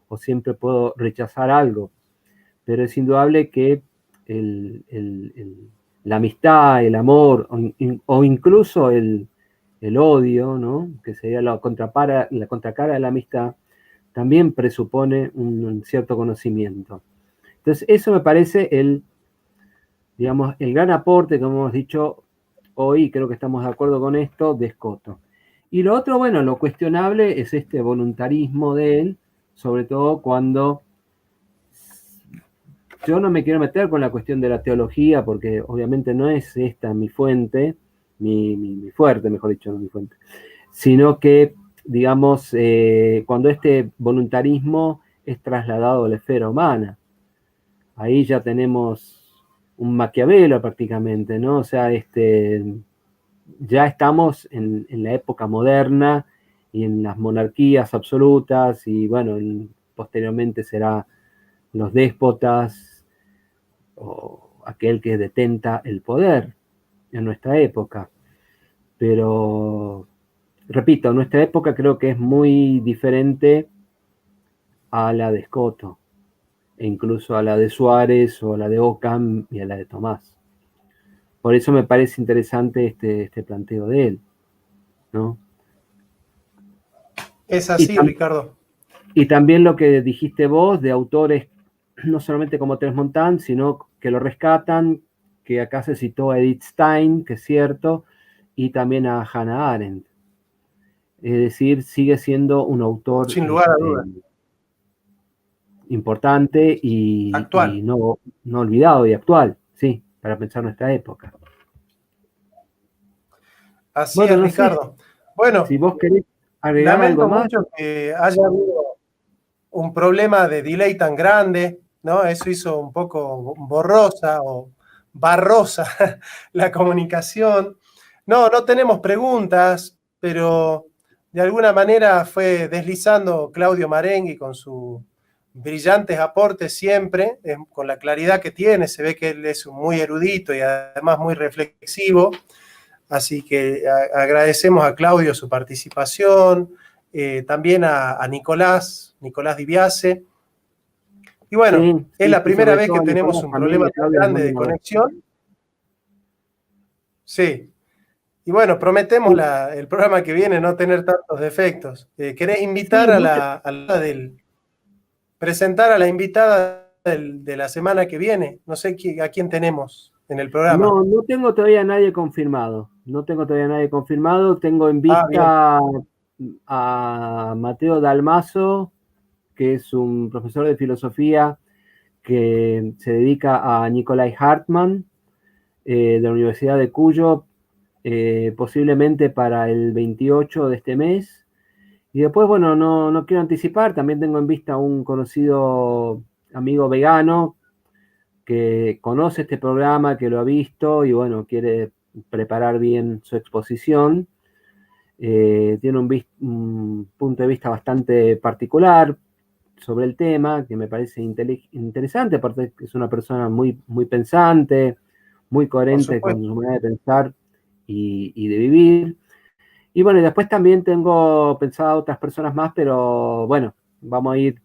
o siempre puedo rechazar algo. Pero es indudable que la amistad, el amor o incluso el odio, ¿no? Que sería la contracara de la amistad, también presupone un cierto conocimiento. Entonces, eso me parece el gran aporte, como hemos dicho hoy, creo que estamos de acuerdo con esto, de Scotto. Y lo otro, bueno, lo cuestionable es este voluntarismo de él, sobre todo cuando yo no me quiero meter con la cuestión de la teología, porque obviamente no es esta mi fuente, mi fuerte, mejor dicho, no mi fuente, sino que, digamos, cuando este voluntarismo es trasladado a la esfera humana, ahí ya tenemos un Maquiavelo prácticamente, ¿no? O sea, ya estamos en la época moderna y en las monarquías absolutas y bueno, posteriormente será los déspotas o aquel que detenta el poder en nuestra época. Pero, repito, nuestra época creo que es muy diferente a la de Scotto, e incluso a la de Suárez o a la de Ockham y a la de Tomás. Por eso me parece interesante este planteo de él, ¿no? Es así, Ricardo. Y también lo que dijiste vos de autores, no solamente como Tresmontant, sino que lo rescatan, que acá se citó a Edith Stein, que es cierto, y también a Hannah Arendt. Es decir, sigue siendo un autor sin lugar a dudas importante y no olvidado y actual, sí, para pensar nuestra época. Así bueno, es, no Ricardo. Sé, bueno, si vos querés agregar algo más. Lamento mucho que haya habido un problema de delay tan grande, ¿no? Eso hizo un poco borrosa o barrosa la comunicación. No tenemos preguntas, pero de alguna manera fue deslizando Claudio Marenghi con sus brillantes aportes siempre, con la claridad que tiene, se ve que él es muy erudito y además muy reflexivo, así que agradecemos a Claudio su participación, también a Nicolás Di Biase. Y bueno, sí, es la primera vez que tenemos un problema tan grande de conexión. Sí. Y bueno, prometemos el programa que viene no tener tantos defectos. ¿Querés invitar presentar a la invitada de la semana que viene? No sé a quién tenemos en el programa. No tengo todavía nadie confirmado. Tengo en vista a Mateo Dalmazo, que es un profesor de filosofía que se dedica a Nicolai Hartmann, de la Universidad de Cuyo, posiblemente para el 28 de este mes. Y después, bueno, no quiero anticipar, también tengo en vista a un conocido amigo vegano que conoce este programa, que lo ha visto y bueno, quiere preparar bien su exposición. Tiene un punto de vista bastante particular sobre el tema, que me parece interesante, aparte que es una persona muy, muy pensante, muy coherente con su manera de pensar y de vivir. Y bueno, y después también tengo pensado otras personas más, pero bueno, vamos a ir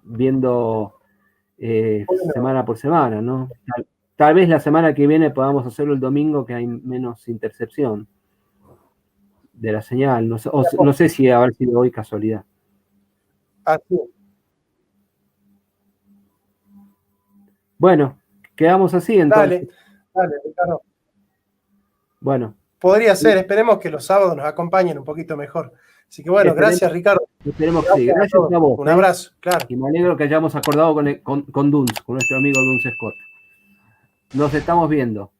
viendo semana por semana, ¿no? Tal vez la semana que viene podamos hacerlo el domingo, que hay menos intercepción de la señal. No sé si haber sido hoy casualidad. Así. Bueno, quedamos así entonces. Dale, Ricardo. Bueno. Podría ser, esperemos que los sábados nos acompañen un poquito mejor. Así que bueno, gracias Ricardo. Esperemos que sí. Gracias a vos. Un abrazo, claro. Y me alegro que hayamos acordado con Duns, con nuestro amigo Duns Scott. Nos estamos viendo.